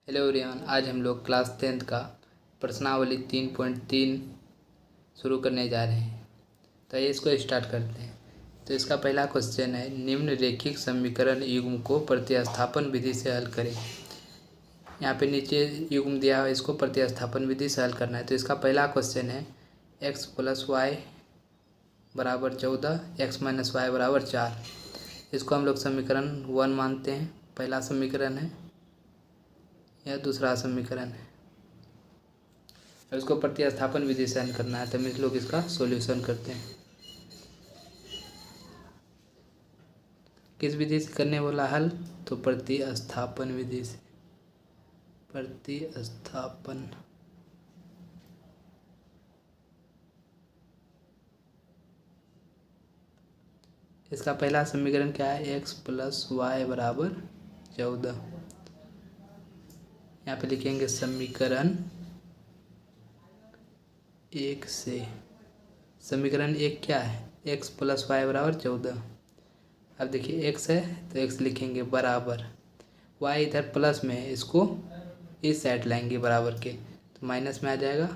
Hello Riyan, आज हम लोग क्लास 10th का प्रश्नावली 3.3 शुरू करने जा रहे हैं। तो ये इसको स्टार्ट करते हैं। तो इसका पहला क्वेश्चन है, निम्न रेखिक समीकरण युग्म को प्रतिस्थापन विधि से हल करें। यहाँ पे नीचे युग्म दिया है, इसको प्रतिस्थापन विधि से हल करना है। तो इसका पहला क्वेश्चन है x + y = 14, x - y = 4। इसको हम लोग समीकरण 1 मानते हैं, पहला समीकरण है। यह दूसरा समीकरण है। अब इसको प्रतिस्थापन विधि से हल करना है, तो हम इस लोग इसका सॉल्यूशन करते हैं। किस विधि से करने बोला हल? तो प्रतिस्थापन विधि से। प्रतिस्थापन। इसका पहला समीकरण क्या है? x + y = 14। यहाँ पे लिखेंगे समीकरण 1 से। समीकरण 1 क्या है? x + y = 14। अब देखिए x है तो x लिखेंगे बराबर, y इधर प्लस में है, इसको इस साइड लाएंगे बराबर के, तो माइनस में आ जाएगा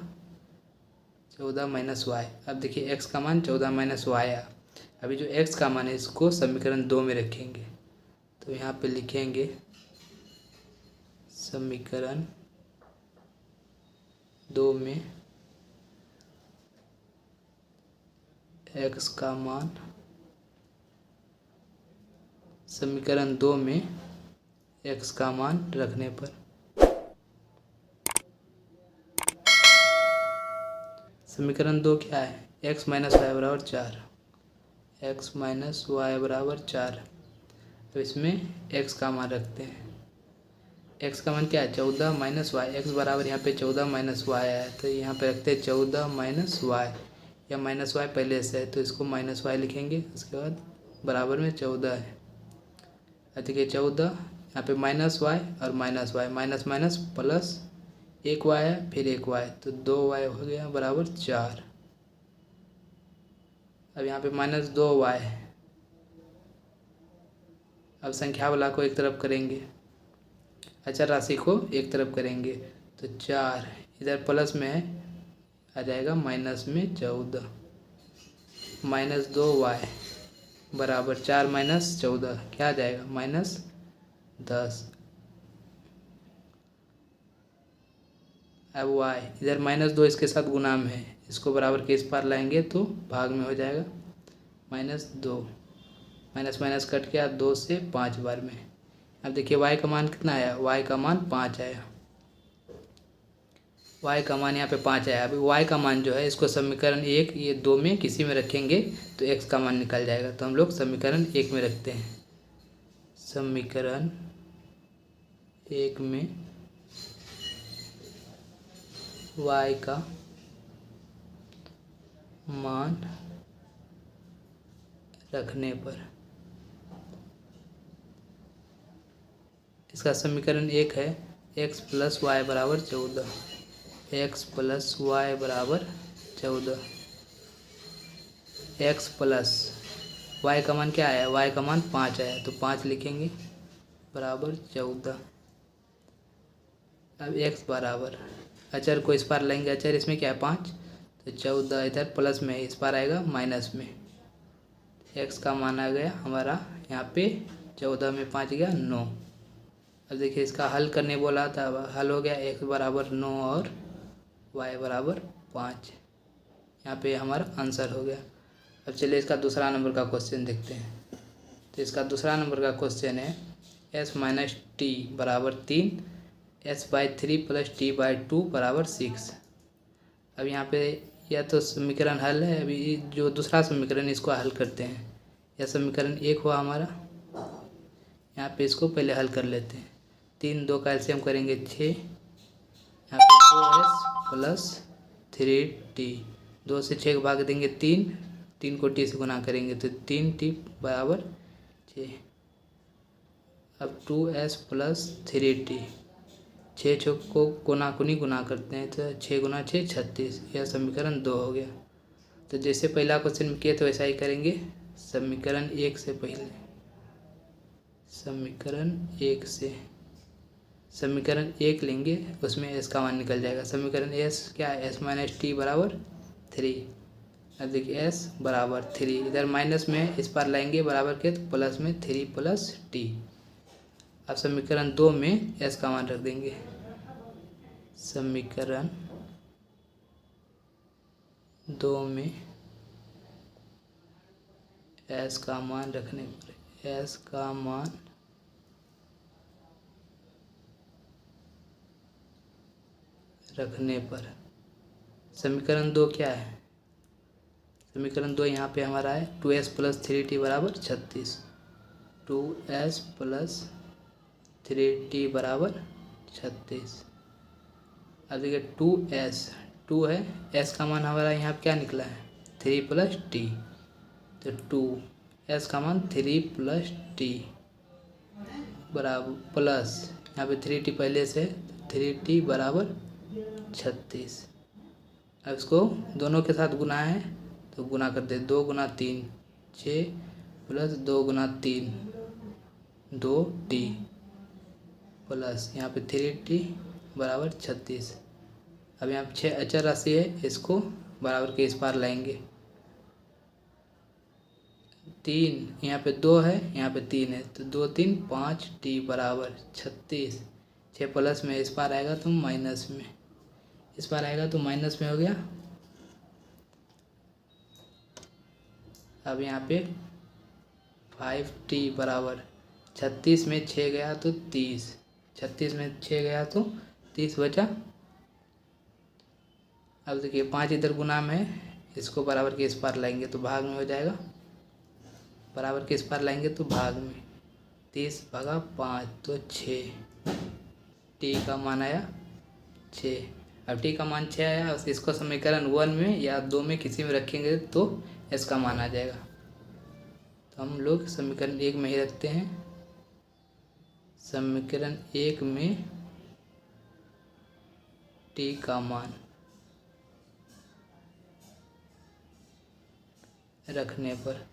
14 - y। अब देखिए x का मान 14 - y आया। अभी जो x का मान है इसको समीकरण 2 में रखेंगे, तो यहाँ पे लिखेंगे समीकरण 2 में x का मान, समीकरण 2 में x का मान रखने पर समीकरण 2 क्या है? x - y = 4। x - y = 4। तो इसमें x का मान रखते हैं। x का मान क्या है? 14 - y। x बराबर यहाँ पे 14 - y है, तो यहाँ पे रखते हैं 14 - y। या -y पहले से है तो इसको -y लिखेंगे, उसके बाद बराबर में 14 है। देखिए 14, यहाँ पे -y और -y, minus minus plus 1 y है, फिर 1 y, तो 2 y हो गया बराबर 4। अब यहाँ पे -2 y है। अब संख्या वाला को एक तरफ करेंगे, अचर राशि को एक तरफ करेंगे, तो 4 इधर प्लस में है, आ जाएगा माइनस में 14। -2 y बराबर 4 - 14 क्या आ जाएगा? -10। अब y इधर -2 इसके साथ गुणा में है, इसको बराबर के इस पार लाएंगे तो भाग में हो जाएगा -2। माइनस माइनस कट गया 2 से 5 बार में। अब देखिए y का मान कितना आया? y का मान 5 आया। y का मान यहाँ पे 5 आया। अभी y का मान जो है इसको समीकरण 1 ये 2 में किसी में रखेंगे तो x का मान निकल जाएगा। तो हम लोग समीकरण 1 में रखते हैं। समीकरण 1 में y का मान रखने पर इसका समीकरण 1 है x + y = 14। x + y = 14। x plus y का मान क्या आया? y का मान 5 आया, तो 5 लिखेंगे बराबर 14। अब x बराबर, अचर को इस पार लेंगे, अचर इसमें क्या है? 5, तो 14 इधर प्लस में, इस पार आएगा माइनस में। x का मान आ गया हमारा यहाँ पे 14 में 5 गया 9। अब देखिए इसका हल करने बोला था, हल हो गया x बराबर 9 और y बराबर 5। यहाँ पे हमारा आंसर हो गया। अब चलिए इसका दूसरा नंबर का क्वेश्चन देखते हैं। तो इसका दूसरा नंबर का क्वेश्चन है s - t = 3, s/3 + t/2 = 6। अब यहाँ पे यह तो समीकरण हल है। अभी जो दूसरा समीकरण इसको हल करते हैं। यह समीकरण 1 हुआ हमारा। यहाँ पे इसको पहले हल कर लेते हैं। 3 2 का एलसीएम करेंगे 6, यहाँ पे 2s + 3t, 2 से 6 भाग देंगे 3, 3 को t से गुना करेंगे तो 3t = 6। अब 2s + 3t, 6 को कोनाकुनी गुना करते हैं तो 6 × 6 = 36। यह समीकरण 2 हो गया। तो जैसे पहला क्वेश्चन में किए तो वैसा ही करेंगे। समीकरण 1 से पहले, समीकरण 1 से समीकरण 1 लेंगे, उसमें एस का मान निकल जाएगा। समीकरण एस क्या है, एस माइनस टी बराबर 3। अब देखिए एस बराबर 3, इधर माइनस में इस पार लाएंगे बराबर के, तो प्लस में 3 प्लस टी। अब समीकरण 2 में एस का मान रख देंगे। समीकरण 2 में एस का मान रखने पर, एस का मान रखने पर समीकरण 2 क्या है, समीकरण 2 यहाँ पे हमारा है 2s प्लस 3t बराबर 36। 2s प्लस 3t बराबर 36। अब देखिए 2s 2 है, s का मान हमारा यहाँ पे क्या निकला है 3 प्लस टी, तो 2s का मान 3 प्लस टी बराबर प्लस यहाँ पे 3t पहले से, 3t बराबर 36। अब इसको दोनों के साथ गुना है तो गुना कर दे, 2 गुना 3 6 प्लस 2 गुना 3 2t प्लस यहाँ पे 3t बराबर 36। अब यहाँ पे 6 अचर राशि है, इसको बराबर के इस पार लाएंगे। 3 यहाँ पे 2 है, यहाँ पे 3 है, तो 2 3 5t बराबर 36। 6 प्लस में इस पार आएगा तो माइनस में, इस बार आएगा तो माइनस में हो गया। अब यहाँ पे 5t बराबर 36 में 6 गया तो 30, 36 में 6 गया तो 30 बचा। अब देखिए 5 इधर गुना में है, इसको बराबर के इस पार लाएंगे तो भाग में हो जाएगा, बराबर के इस पार लाएंगे तो भाग में, 30 भागा 5 तो 6, t का मान आया 6। अब t का मान 6 आया, इसको समीकरण 1 में या 2 में किसी में रखेंगे तो s का मान आ जाएगा। तो हम लोग समीकरण 1 में ही रखते हैं। समीकरण 1 में t का मान रखने पर,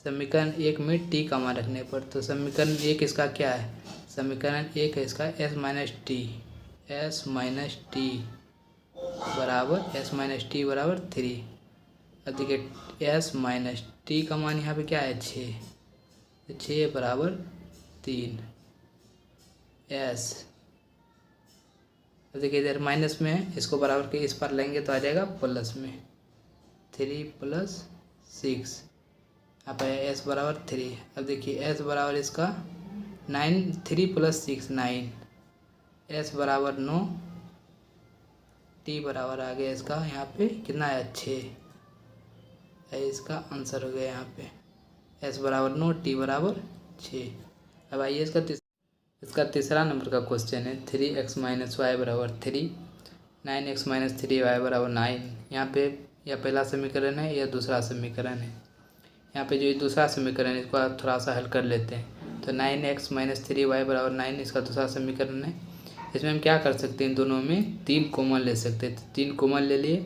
समीकरण 1 में t का मान रखने पर, तो समीकरण 1 इसका क्या है, समीकरण 1 है इसका s minus T, s minus T बराबर, s माइनस टी बराबर 3। अब देखिए s माइनस टी का मान यहाँ पे क्या है 6, तो 6 बराबर 3 s। अब देखिए इधर माइनस में है, इसको बराबर के इस पर लेंगे तो आ जाएगा प्लस में, 3 प्लस 6 आप आया s बराबर 3। अब देखिए s बराबर इसका 9, 3 प्लस 6 9, s बराबर 9, t बराबर आ गया इसका यहाँ पे कितना है 6, इसका आंसर हो गया यहाँ पे s बराबर 9 t बराबर 6। अब आइए इसका तीसरा नंबर का क्वेश्चन है 3x माइनस वाई बराबर 3, 9x माइनस 3y बराबर 9। यहाँ पे यह पहला समीकरण है, यह दूसरा समीकरण है। यहाँ पे जो ये दूसरा समीकरण है इसको आप थोड़ा सा हल कर लेते हैं। तो 9x माइनस 3y बराबर 9 इसका दूसरा समीकरण है। इसमें हम क्या कर सकते हैं, दोनों में 3 कॉमन ले सकते हैं। तो 3 कॉमन ले लिए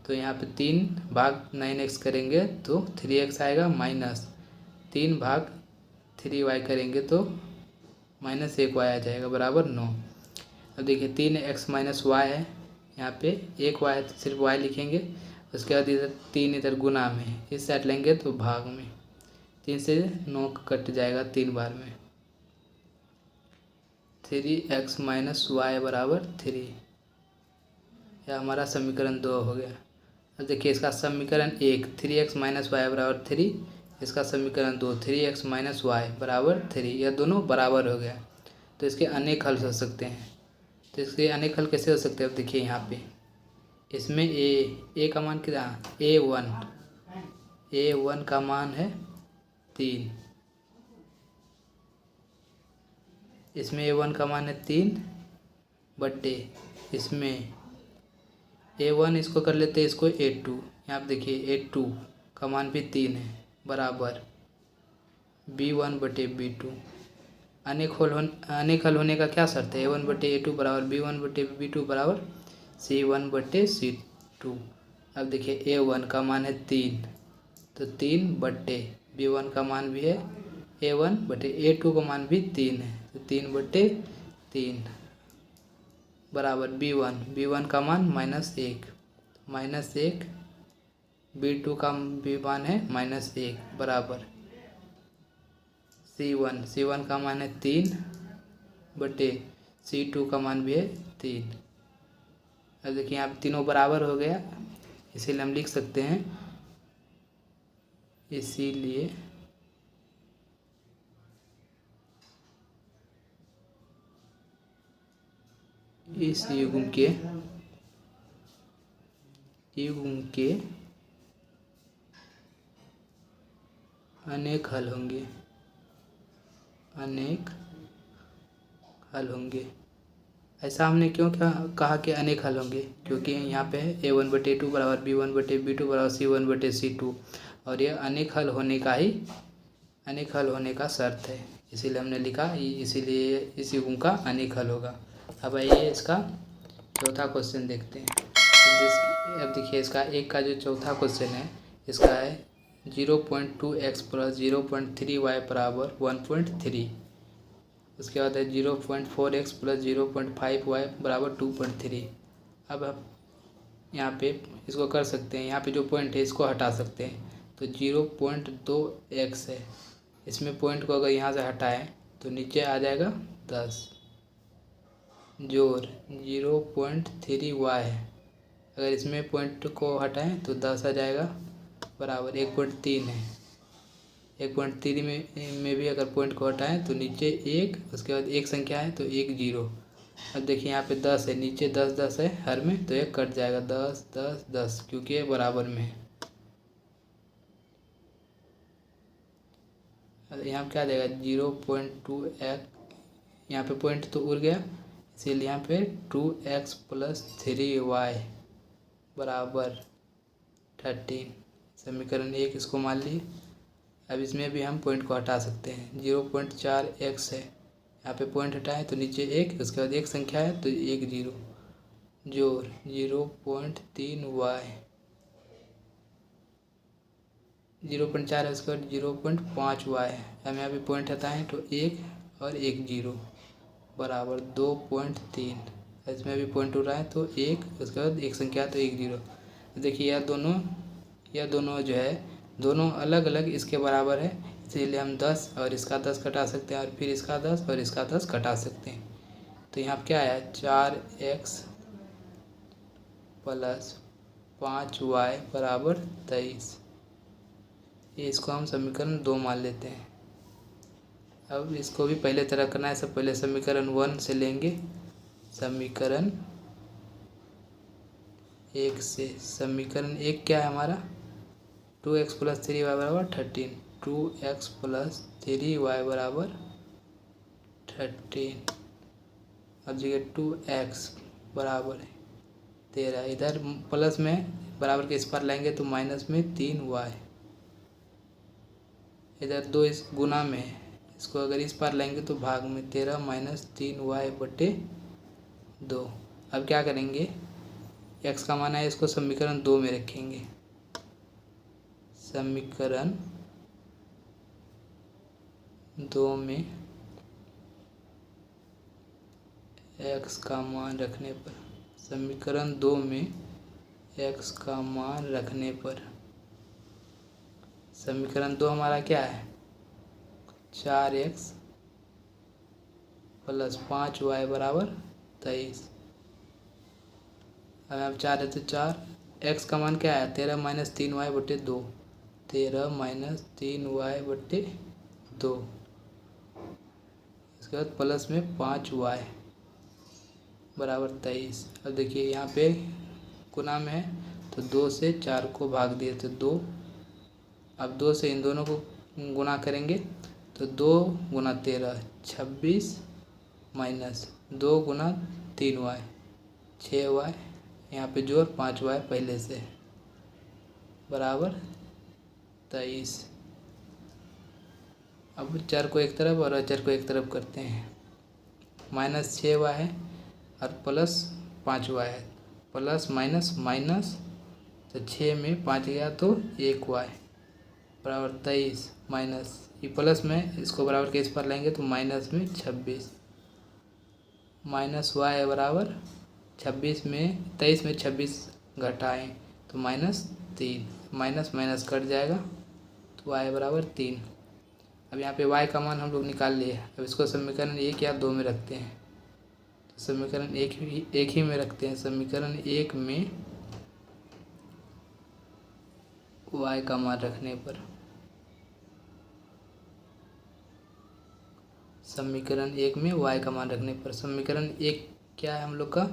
तो यहाँ पे 3 भाग 9x करेंगे तो 3x आएगा, माइनस 3 भाग 3y करेंगे तो माइनस 1y आ जाएगा बराबर 9। अब देखिए 3x माइनस y है, यहाँ पे 1y है तो सिर्फ y लिखेंगे। उसके बाद इधर 3 इधर गुना में, इस साइड लेंगे तो भाग में, 3 से 9 कट जाएगा 3 बार में। 3x माइनस वाई बराबर 3, यह हमारा समीकरण 2 हो गया। अब देखिए इसका समीकरण 1 3x माइनस वाई बराबर 3, इसका समीकरण 2 3x माइनस वाई बराबर 3, यह दोनों बराबर हो गया। तो इसके अनेक हल हो सकते हैं। तो इसके अनेक हल कैसे हो सकते हैं, अब देखिए यहाँ पे इसमें a का मान कितना, a1 का मान है 3, इसमें a1 का मान है 3 बट्टे इसमें a1, इसको कर लेते हैं इसको a2, यहाँ पे देखिए a2 का मान भी 3 है बराबर b1 बटे b2। अनेक हल होने का क्या शर्त है, a1 बटे a2 बराबर b1 बटे b2 बराबर c1 बटे c2। अब देखिए a1 का मान है 3, तो 3 बट्टे b1 का मान भी है a1 बटे a2 का मान भी 3 है, तो तो 3/3 बराबर B1 का मान -1, -1 B2 का भी मान है -1 बराबर C1 का मान है 3/C2 का मान भी है 3। अब देखिए यहाँ पे तीनों बराबर हो गया, इसीलिए हम लिख सकते हैं, इसीलिए इस युग्म के अनेक हल होंगे। ऐसा हमने क्यों कहा कि अनेक हल होंगे, क्योंकि यहाँ पे है A1/2 बराबर B1/B2 बराबर C1/C2 और ये अनेक हल होने का शर्त है, इसीलिए हमने लिखा, इसीलिए इस युग्म का अनेक हल होगा। अब आइए इसका चौथा क्वेश्चन देखते हैं। अब देखिए इसका एक का जो चौथा क्वेश्चन है, इसका है 0.2x + 0.3y बराबर 1.3। उसके बाद है 0.4x + 0.5y बराबर 2.3। अब आप यहाँ पे इसको कर सकते हैं, यहाँ पे जो पॉइंट है इसको हटा सकते हैं, तो 0.2x है, इसमें पॉइंट को अगर यहाँ से हटाएं तो नीचे आ जाएगा 10 जोड़ 0.3y है, अगर इसमें पॉइंट को हटाएं तो 10 आ जाएगा बराबर 1.3 है। 1.3 में भी अगर पॉइंट को हटाएं तो नीचे 1, उसके बाद एक संख्या है तो 1 0। अब देखिए यहाँ पे 10 है, नीचे 10 10 है हर में, तो 1 कट जाएगा, 10 10 10, क्योंकि ये बराबर में है। यहाँ पे क्या देगा 0.2x, यहाँ पे पॉइंट तो उड़ गया, इसीलिए यहाँ पे 2x + 3y बराबर 13, समीकरण 1 इसको मान लिए। अब इसमें भी हम पॉइंट को हटा सकते हैं, 0.4x है, यहाँ पे पॉइंट हटाएं तो नीचे 1, उसके बाद एक संख्या है तो 1 0 जोड़ 0.3y, 0.4 है, उसके बाद 0.5y है। हम यहाँ पे पॉइंट हटाएं तो 1 और 1 0 बराबर 2.3। इसमें भी पॉइंट उठाएं तो 1, उसके बाद एक संख्या तो 1 0। देखिए यह दोनों जो है दोनों अलग अलग इसके बराबर है, इसीलिए हम 10 और इसका 10 घटा सकते हैं, और फिर इसका 10 और इसका 10 घटा सकते हैं। तो यहाँ क्या आया 4x + 5y बराबर 23। इसको हम समीकरण 2 मान लेते हैं। अब इसको भी पहले तरह करना है, सब पहले समीकरण 1 से लेंगे, समीकरण 1 से। समीकरण 1 क्या है हमारा 2x + 3y बराबर 13, 2x + 3y बराबर 13। अब जगह 2x बराबर 13, इधर प्लस में बराबर के इस पर लाएंगे तो माइनस में 3y, इधर 2 इस गुना में है, इसको अगर इस पर लाएंगे तो भाग में 13 - 3y/2। अब क्या करेंगे, x का मान है, इसको समीकरण 2 में रखेंगे, समीकरण 2 में x का मान रखने पर, समीकरण 2 में x का मान रखने पर, समीकरण 2 हमारा क्या है 4x + 5y बराबर 23। अब 4 है तो 4, x का मान क्या है 13 - 3y/2, 13 - 3y/2, इसके बाद प्लस में 5y बराबर 23। अब देखिए यहाँ पे गुना में है तो 2 से 4 को भाग दिए तो 2, अब 2 से इन दोनों को गुना करेंगे तो 2 × 13 26 माइनस 2 × 3y 6y, यहाँ पे जोड़ 5y पहले से बराबर 23। अब चर को एक तरफ और अचर को एक तरफ करते हैं, -6y है और प्लस 5y है, प्लस माइनस माइनस, तो 6 में 5 गया तो 1y बराबर 23 - ये प्लस में इसको बराबर के इस पर लेंगे तो माइनस में 26 माइनस वाई बराबर 26 में 23 में 26 घटाएं तो -3 माइनस माइनस कट जाएगा तो वाई बराबर 3। अब यहाँ पे वाई का मान हम लोग निकाल लिए। अब इसको समीकरण 1 या 2 में रखते हैं। तो समीकरण एक ही में रखते हैं। समीकरण 1 में वाई का मान रखने पर समीकरण 1 में y का मान रखने पर समीकरण 1 क्या है हम लोग का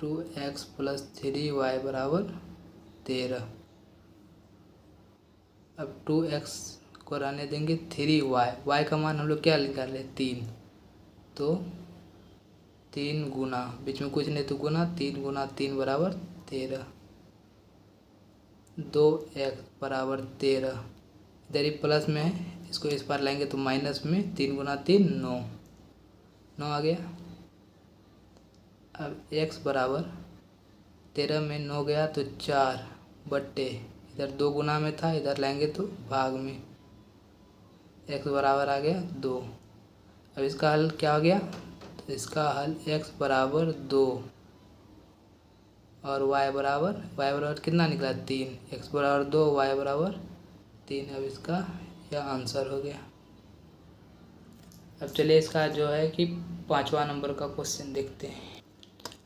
2x + 3y बराबर 13। अब 2x को रहने देंगे 3y का मान हम लोग क्या निकाले 3 तो 3 गुना बीच में कुछ नहीं तो गुना 3 गुना 3 बराबर 13 2x बराबर 13 इधर ही प्लस में है इसको इस पार लाएंगे तो माइनस में 3 गुना 3 9 आ गया। अब x बराबर 13 में 9 गया तो 4 बट्टे इधर 2 गुना में था इधर लाएंगे तो भाग में x बराबर आ गया 2। अब इसका हल क्या हो गया तो इसका हल x बराबर 2 और y बराबर कितना निकला 3 x बराबर 2 y बराबर 3। अब इसका यह आंसर हो गया। अब चलिए इसका जो है कि 5वां नंबर का क्वेश्चन देखते हैं।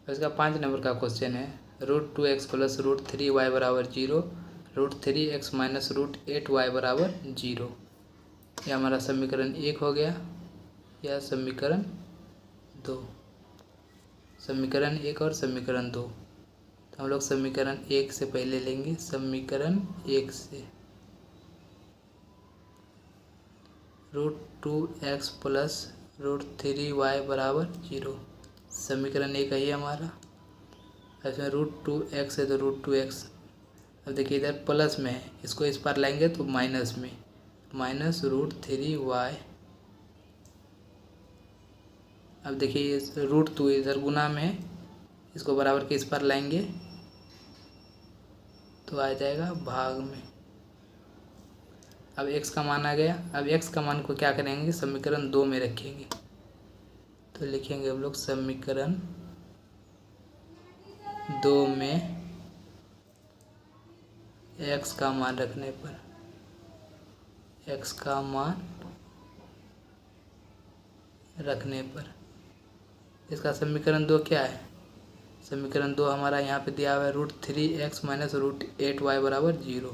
इसका 5 नंबर का क्वेश्चन है √2x + √3y बराबर 0 √3x - √8y बराबर 0। यह हमारा समीकरण 1 हो गया। यह समीकरण 2 समीकरण 1 और समीकरण 2। तो हम लोग समीकरण 1 से पहले लेंगे। समीकरण 1 से √2x + √3y बराबर 0 समीकरण 1 है हमारा। इसमें √2x है तो √2x। अब देखिए इधर प्लस में है इसको इस पार लाएंगे तो माइनस में -√3y। अब देखिए √2 इधर गुना में है इसको बराबर के इस पार लाएंगे तो आ जाएगा भाग में। अब x का मान आ गया। अब x का मान को क्या करेंगे समीकरण 2 में रखेंगे तो लिखेंगे हम लोग समीकरण 2 में x का मान रखने पर इसका समीकरण 2 क्या है समीकरण 2 हमारा यहाँ पे दिया हुआ है √3x - √8y बराबर 0।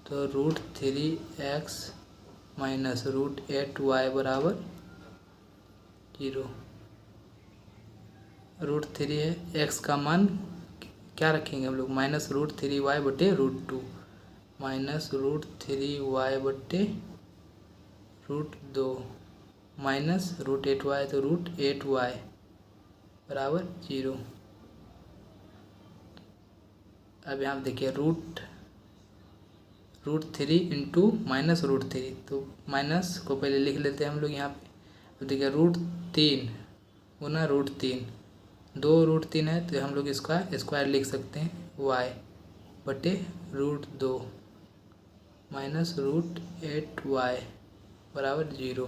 तो √3x - √8y बराबर 0। √3 है x का मान क्या रखेंगे हम लोग -√3y बटे √2 -√3y बटे √2 -√8y तो √8y बराबर 0। अब यहाँ देखिए √3 इंटू -√3 तो माइनस को पहले लिख लेते हैं हम लोग यहाँ पे। अब देखिए √3 गुना √3 2 √3 है तो हम लोग इसका स्क्वायर लिख सकते हैं y बटे √2 -√8y बराबर 0।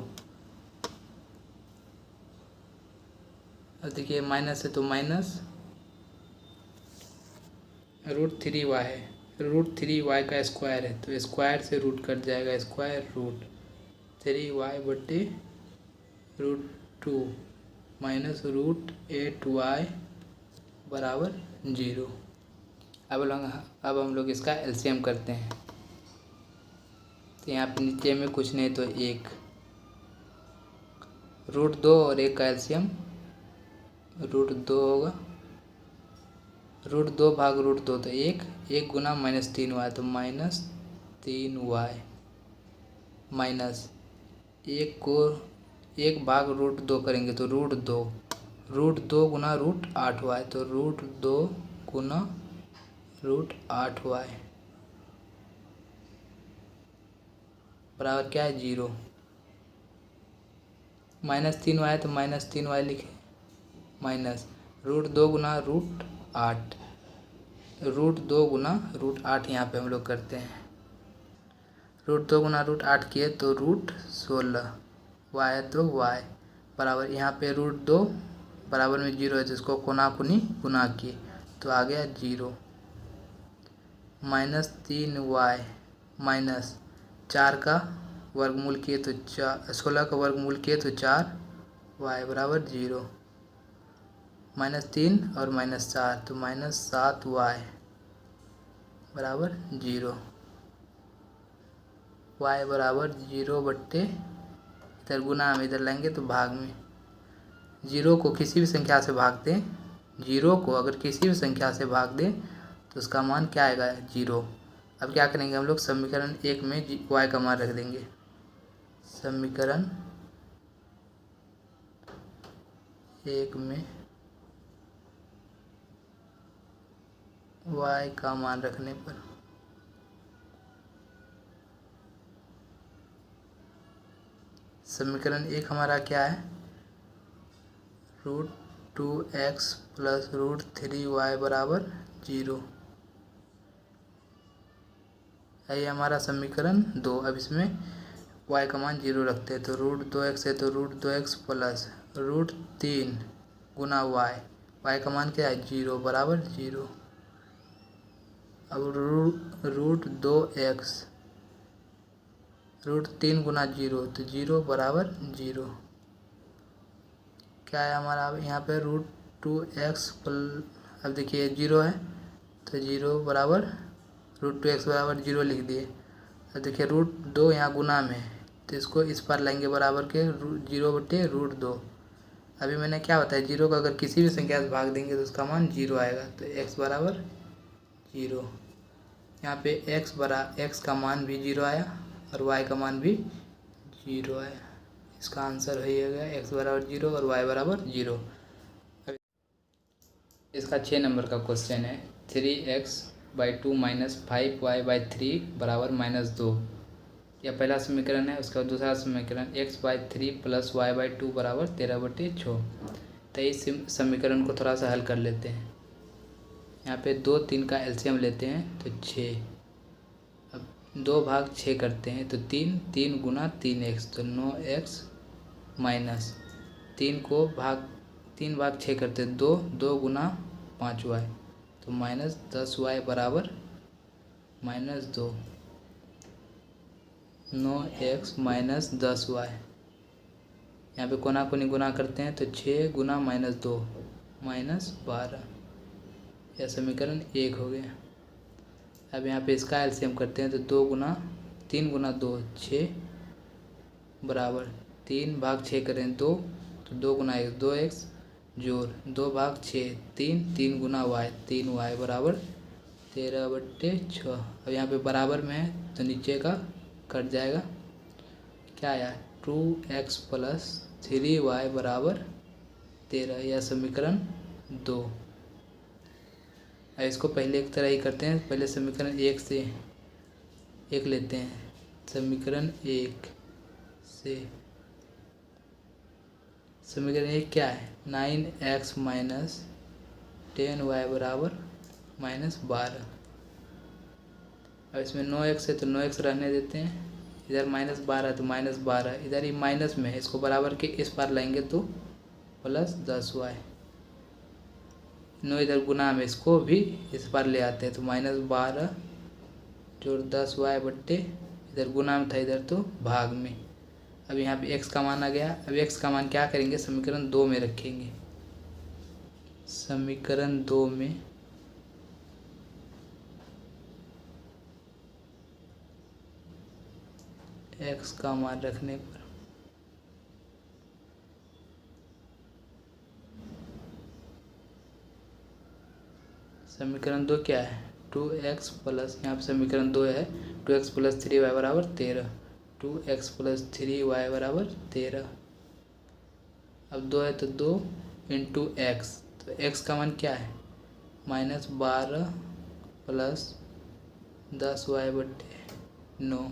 अब देखिए माइनस है तो माइनस √3y है √3y का स्क्वायर है तो स्क्वायर से रूट कट जाएगा स्क्वायर रूट 3y बटे √2 -√8y बराबर 0। अब हम लोग इसका एलसीएम करते हैं। तो यहाँ पे नीचे में कुछ नहीं तो 1 √2 और 1 का एलसीएम √2 होगा। √2 भाग √2 तो 1 गुना -3y तो -3y माइनस 1 को 1 भाग √2 करेंगे तो √2 गुना √8y तो √2 गुना √8y बराबर क्या है 0। -3y तो -3y लिखे माइनस √2 गुना √8 √2 गुना √8 यहाँ पे हम लोग करते हैं। रूट 2 गुना रूट 8 किए तो रूट 16, वाई है तो वाई बराबर, यहाँ पे रूट 2 बराबर में 0 है जिसको कोना कुनी गुना किए तो आ गया 0, -3y माइनस 4 का वर्गमूल किए तो 16 का वर्गमूल किए तो 4y बराबर 0, -3 और -4 तो -7y बराबर 0, y बराबर 0/, इधर गुना में इधर लेंगे तो भाग में, 0 को किसी भी संख्या से भाग दें, 0 को अगर किसी भी संख्या से भाग दें तो उसका मान क्या आएगा 0। अब क्या करेंगे हम लोग, समीकरण 1 में y का मान रख देंगे, समीकरण 1 में y का मान रखने पर समीकरण 1 हमारा क्या है, √2x + √3y बराबर 0, ये हमारा समीकरण 2। अब इसमें y का मान 0 रखते हैं तो √2x है तो √2x प्लस √3 गुना y का मान क्या है 0 बराबर 0। अब √2x √3 गुना 0 तो 0 बराबर 0, क्या है हमारा अब यहाँ पे √2x अब देखिए 0 है तो 0 बराबर √2x बराबर 0 लिख दिए। अब देखिए √2 यहाँ गुना में है तो इसको इस पर लाएंगे बराबर के 0/√2। अभी मैंने क्या बताया, 0 को अगर किसी भी संख्या से भाग देंगे तो उसका मान 0 आएगा तो x बराबर 0। यहाँ पे x का मान भी 0 आया और y का मान भी 0 आया, इसका आंसर हो गया x बराबर 0 और y बराबर 0। इसका 6 नंबर का क्वेश्चन है 3x/2 - 5y/3 बराबर -2। यह पहला समीकरण है। उसका दूसरा समीकरण x/3 + y/2 बराबर 13/6। तो इस समीकरण को थोड़ा सा हल कर लेते हैं। यहाँ पे 2 3 का एलसीएम लेते हैं तो 6, अब 2 भाग 6 करते हैं तो 3 गुना 3x तो 9x माइनस 3 भाग 6 करते हैं 2 गुना 5y तो -10y बराबर -2, 9x माइनस 10y। यहाँ पे कोना कोनी गुना करते हैं तो 6 गुना -2 -12, यह समीकरण 1 हो गया। अब यहाँ पे इसका एलसीएम करते हैं तो 3 गुना 2 6 बराबर 3 भाग 6 करें 2 तो 2 गुना 1 2x जोड़ 2 भाग 6 3 गुना y 3y बराबर 13/6। अब यहाँ पे बराबर में है तो नीचे का कट जाएगा, क्या आया 2x + 3y बराबर 13, यह समीकरण 2। इसको पहले एक तरह ही करते हैं, पहले समीकरण 1 से 1 लेते हैं, समीकरण 1 से समीकरण 1 क्या है 9x - 10y बराबर -12। अब इसमें 9x है तो 9x रहने देते हैं, इधर -12 तो -12, इधर ही माइनस में है इसको बराबर के इस पार लाएंगे तो +10y, 9 इधर गुना में इसको भी इस पार ले आते हैं तो -12 जोड़ 10y बट्टे इधर गुना में था इधर तो भाग में। अब यहाँ पे x का मान आ गया। अब x का मान क्या करेंगे समीकरण 2 में रखेंगे, समीकरण 2 में x का मान रखने पर समीकरण 2 क्या है 2x प्लस, यहाँ पे समीकरण 2 है 2x + 3y बराबर 13, 2x + 3y बराबर 13। अब 2 है तो 2 × x, तो x का मान क्या है -12 + 10y बट्टे 9,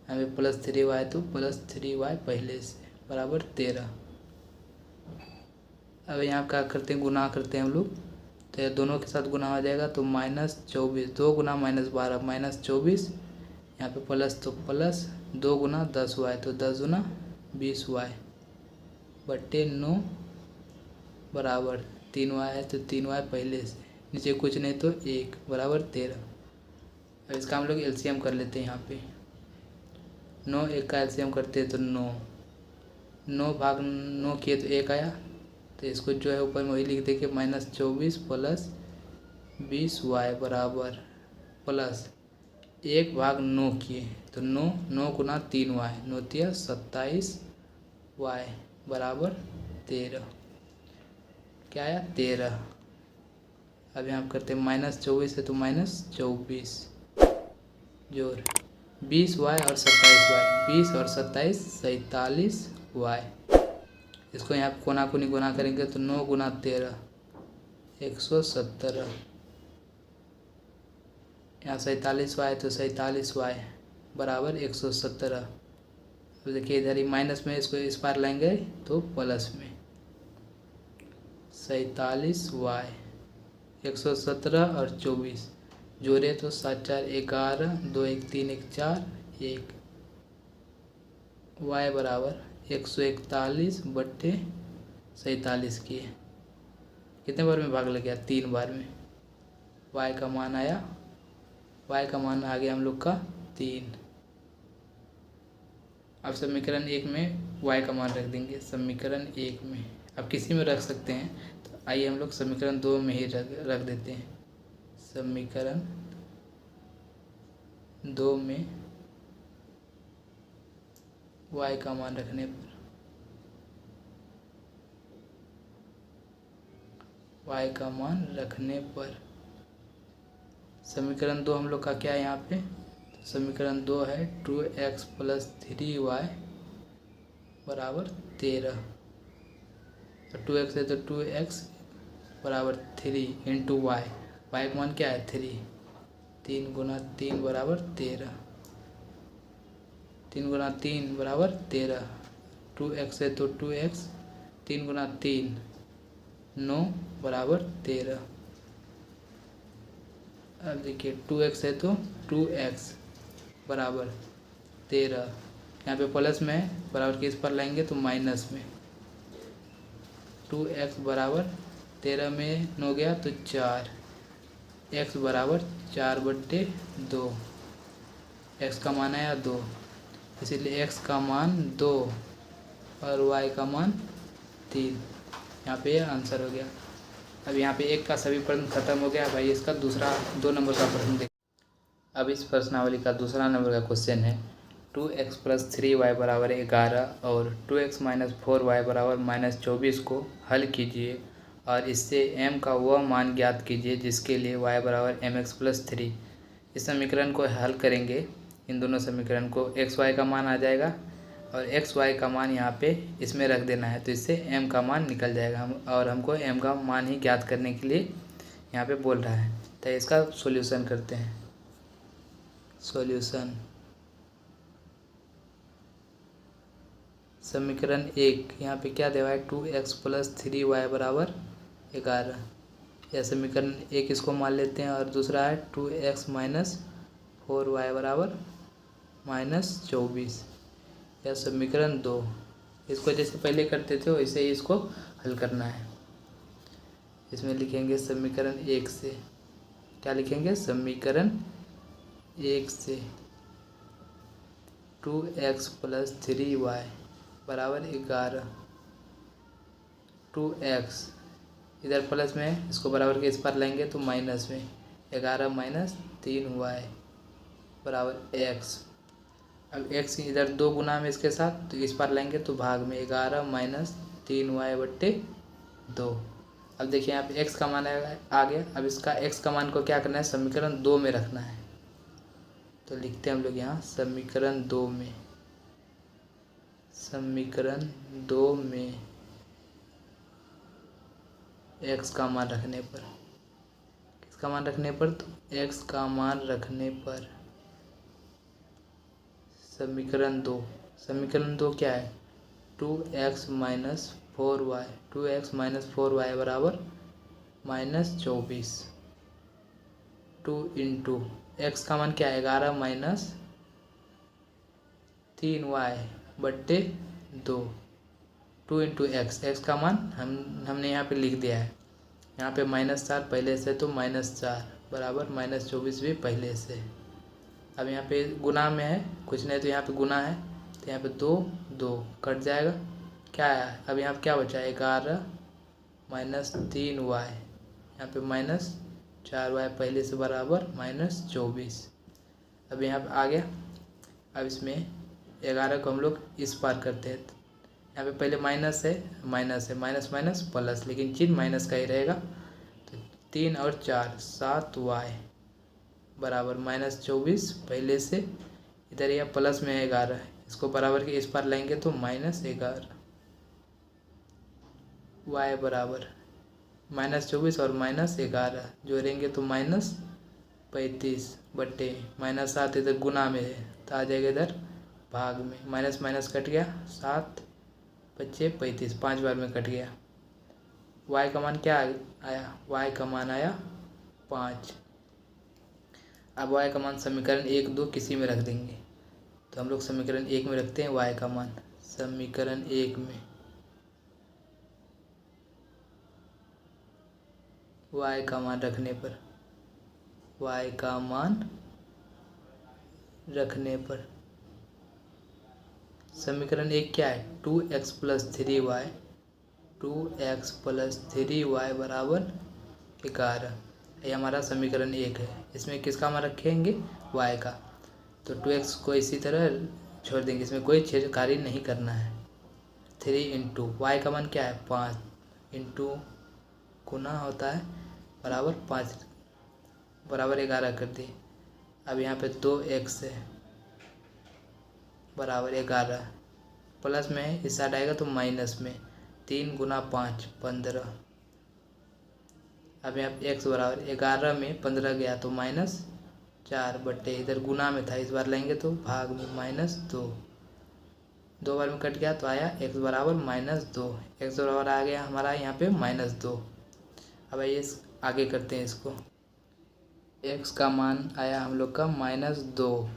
यहाँ पे +3y तो +3y पहले से बराबर 13। अब यहाँ क्या करते हैं गुना करते हैं हम लोग, तो दोनों के साथ गुना हो जाएगा तो -24, 2 गुना -12 -24, यहाँ पे प्लस तो प्लस 2 गुना 10y तो 10 गुना 20y बट्टे 9 बराबर 3y है तो 3y पहले से, नीचे कुछ नहीं तो 1 बराबर 13। अब इसका हम लोग एलसीएम कर लेते हैं। यहाँ पे 9 1 का एलसीएम करते हैं तो 9 भाग 9 किए तो 1 आया, तो इसको जो है ऊपर में वही लिख देंगे -24 प्लस 20y बराबर प्लस 1 भाग 9 किए तो 9 गुना 3y 9 तिया 27y बराबर 13। क्या आया 13। अब यहाँ करते हैं -24 है तो -24 जोड़ 20y और 27y 20 और 27 47y। इसको यहाँ कोना कोनी गुना करेंगे तो 9 गुना 13 117। यहाँ 47y तो 47y बराबर 117। तो देखिए इधर ही माइनस में, इसको इस पार लाएंगे तो प्लस में 47y 117 और 24 जोड़े तो 7 4 11 2 1 3 1 4 1 y बराबर 141 बट्टे 47 किए। कितने बार में भाग लग गया 3 बार में। y का मान आया, y का मान आ गया हम लोग का 3। अब समीकरण 1 में y का मान रख देंगे। समीकरण 1 में अब किसी में रख सकते हैं, तो आइए हम लोग समीकरण 2 में ही रख देते हैं। समीकरण 2 में y का मान रखने पर समीकरण 2 हम लोग का क्या है यहाँ पे, तो समीकरण 2 है 2x प्लस 3y बराबर 13। तो 2x है तो 2x बराबर 3 इंटू y का मान क्या है 3 गुना 3 बराबर 13 3 गुना 3 बराबर 13। 2x है तो 2x 3 गुना 3 9 बराबर 13। अब देखिए 2x है तो 2x बराबर 13। यहाँ पे प्लस में है, बराबर के इस पर लाएंगे तो माइनस में 2x बराबर 13 में 9 गया तो 4 x बराबर 4 बट्टे 2। x का मान आया 2, इसीलिए x का मान 2 और y का मान 3। यहाँ पे आंसर हो गया। अब यहाँ पे 1 का सभी प्रश्न खत्म हो गया। भाई इसका दूसरा 2 नंबर का प्रश्न देख। अब इस प्रश्नावली का दूसरा नंबर का क्वेश्चन है 2x प्लस 3y बराबर 11 और 2x माइनस 4y बराबर -24 को हल कीजिए और इससे m का वह मान ज्ञात कीजिए जिसके लिए y बराबर mx प्लस 3। इस समीकरण को हल करेंगे, इन दोनों समीकरण को x y का मान आ जाएगा और x y का मान यहाँ पे इसमें रख देना है, तो इससे m का मान निकल जाएगा। और हमको m का मान ही ज्ञात करने के लिए यहाँ पे बोल रहा है, तो इसका सॉल्यूशन करते हैं। सॉल्यूशन समीकरण 1 यहाँ पे क्या देवा है 2x प्लस 3y बराबर 11। यह समीकरण 1 इसको मान लेते हैं और दूसरा है 2x माइनस 4y बराबर -24। यह समीकरण 2, इसको जैसे पहले करते थे वैसे ही इसको हल करना है। इसमें लिखेंगे समीकरण 1 से, क्या लिखेंगे समीकरण 1 से 2x प्लस 3y बराबर 11। 2x इधर प्लस में है, इसको बराबर के इस पर लाएंगे तो माइनस में 11 माइनस 3y बराबर x। अब x इधर 2 गुना में इसके साथ, तो इस पर लाएंगे तो भाग में 11 माइनस 3y बट्टे 2। अब देखिए यहाँ पे x का मान आ गया। अब इसका x का मान को क्या करना है समीकरण 2 में रखना है, तो लिखते हैं हम लोग यहाँ समीकरण 2 में। समीकरण 2 में x का मान रखने पर, किसका मान रखने पर, तो x का मान रखने पर समीकरण 2 क्या है 2x minus 4y 2x minus 4y बराबर -24। 2 इंटू x का मान क्या है 11 माइनस 3y/2, 2 × x का मान हमने यहाँ पे लिख दिया है। यहाँ पे -4 पहले से, तो -4 बराबर -24 भी पहले से। अब यहाँ पे गुना में है, कुछ नहीं तो यहाँ पे गुना है, तो यहाँ पे 2 कट जाएगा। क्या है अब यहाँ पे क्या बचा, 11 - 3y, यहाँ पे -4y पहले से बराबर -24। अब यहाँ पे आ गया। अब इसमें 11 को हम लोग इस पार करते हैं, यहाँ पे पहले माइनस है, माइनस माइनस प्लस, लेकिन चिन्ह माइनस का ही रहेगा। तो 3 और 4 7y बराबर -24 पहले से। इधर यह प्लस में 11, इसको बराबर के इस पार लाएंगे तो -11, y बराबर -24 और -11 जोड़ेंगे तो -35 बटे -7 इधर गुना में है, तो आ जाएगा इधर भाग में। माइनस माइनस कट गया, 7 बचे 35, 5 बार में कट गया। y का मान क्या आया, y का मान आया 5। अब y का मान समीकरण 1, 2 किसी में रख देंगे, तो हम लोग समीकरण 1 में रखते हैं y का मान। समीकरण 1 में y का मान रखने पर, y का मान रखने पर समीकरण 1 क्या है, 2x + 3y, 2x + 3y बराबर 11। ये हमारा समीकरण 1 है। इसमें किसका मान रखेंगे, y का, तो 2x को इसी तरह छोड़ देंगे, इसमें कोई छेड़खानी नहीं करना है। 3 × y का मान क्या है, 5 इंटू गुना होता है बराबर 5 बराबर 11 कर दिए। अब यहाँ पे 2x है बराबर 11, प्लस में है, इस साइड आएगा तो माइनस में, 3 × 5 15। अब यहाँ पे x बराबर 11 में 15 गया तो -4 बटे, इधर गुना में था, इस बार लेंगे तो भाग में -2, 2 बार में कट गया तो आया x बराबर -2। x बराबर आ गया हमारा यहाँ पे -2। अब आइए आगे करते हैं इसको। x का मान आया हम लोग का -2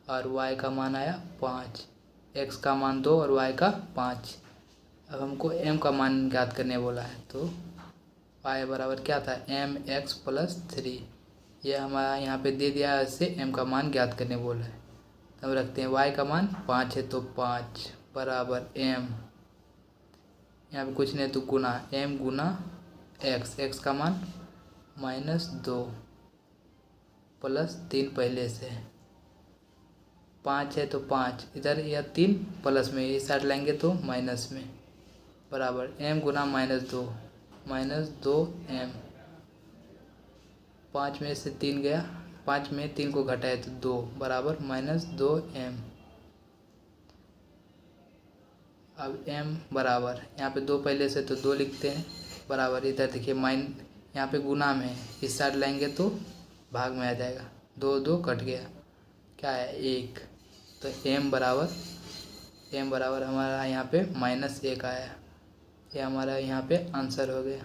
और y का मान आया 5। x का मान 2 और y का 5। अब हमको m का मान ज्ञात करने बोला है, तो y बराबर क्या था, mx + 3। यह हमारा यहाँ पे दे दिया है, इससे m का मान ज्ञात करने बोला है। हम रखते हैं y का मान 5 है, तो 5 बराबर m, यहाँ पे कुछ नहीं तो गुना, m गुना x का मान -2 + 3 पहले से, 5 है तो 5, इधर यह 3 प्लस में, इस साइड लाएंगे तो माइनस में, बराबर m गुना -2 -2m। 5 में से 3 गया, 5 में 3 को घटाए तो 2 बराबर -2m। अब m बराबर यहाँ पे 2 पहले से तो 2 लिखते हैं, बराबर इधर देखिए यहाँ पे गुना में है, इस साइड लाएंगे तो भाग में आ जाएगा, 2 2 कट गया, क्या है 1। तो m बराबर हमारा यहाँ पे -1 आया। ये हमारा यहाँ पे आंसर हो गया।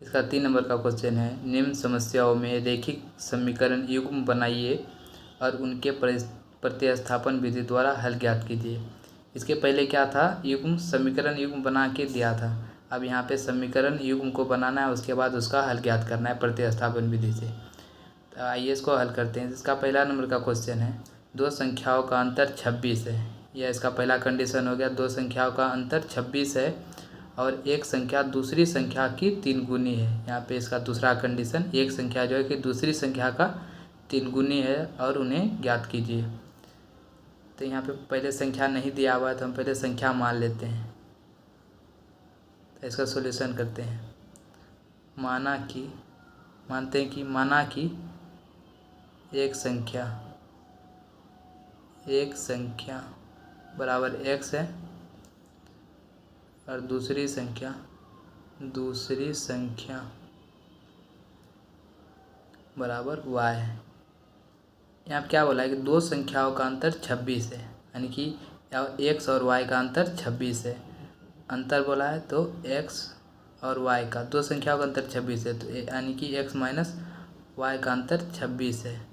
इसका 3 नंबर का क्वेश्चन है, निम्न समस्याओं में रेखिक समीकरण युग्म बनाइए और उनके प्रतिस्थापन विधि द्वारा हल ज्ञात कीजिए। इसके पहले क्या था, युग्म समीकरण युग्म बना के दिया था। अब यहाँ पे समीकरण युग्म को बनाना है, उसके बाद उसका हल ज्ञात करना है प्रतिस्थापन विधि से। तो आइए इसको हल करते हैं। इसका पहला नंबर का क्वेश्चन है, दो संख्याओं का अंतर 26 है। यह इसका पहला कंडीशन हो गया, दो संख्याओं का अंतर 26 है और एक संख्या दूसरी संख्या की 3 गुनी है। यहाँ पे इसका दूसरा कंडीशन, एक संख्या जो है कि दूसरी संख्या का 3 गुनी है और उन्हें ज्ञात कीजिए। तो यहाँ पे पहले संख्या नहीं दिया हुआ है, तो हम पहले संख्या मान लेते हैं। तो इसका सॉल्यूशन करते हैं। माना कि एक संख्या बराबर x है और दूसरी संख्या बराबर y है। यहाँ पे क्या बोला है कि दो संख्याओं का अंतर 26 है, यानी कि x और y का अंतर 26 है। अंतर बोला है तो x और y का, दो संख्याओं का अंतर 26 है, तो यानी कि x - y का अंतर 26 है।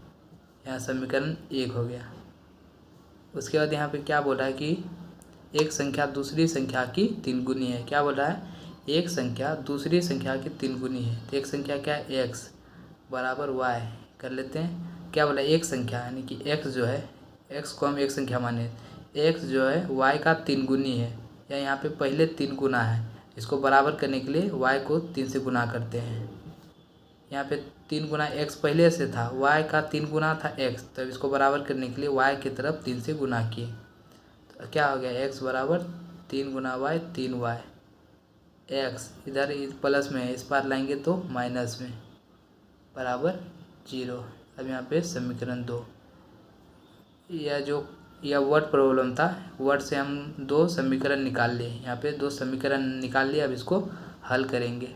यहाँ समीकरण 1 हो गया। उसके बाद यहाँ पे क्या बोल रहा है कि एक संख्या दूसरी संख्या की 3 गुनी है। क्या बोल रहा है? एक संख्या दूसरी संख्या की 3 गुनी है। तो एक संख्या क्या है? x बराबर y कर लेते हैं। क्या बोला? एक संख्या यानी कि x जो है, x को हम एक संख्या माने, x जो है y का 3 गुनी है, या यहाँ पे पहले 3 गुना है। इसको बराबर करने के लिए y को 3 से गुना करते हैं। यहाँ पे 3 गुना x पहले से था, y का 3 गुना था x, तो इसको बराबर करने के लिए y की तरफ 3 से गुना किए। तो क्या हो गया? x बराबर 3 गुना y 3y। x इधर प्लस में है, इस पार लाएंगे तो माइनस में, बराबर 0। अब यहाँ पे समीकरण 2, यह वर्ड प्रॉब्लम था, वर्ड से हम 2 समीकरण निकाल लिए। यहाँ पे 2 समीकरण निकाल लिए। अब इसको हल करेंगे।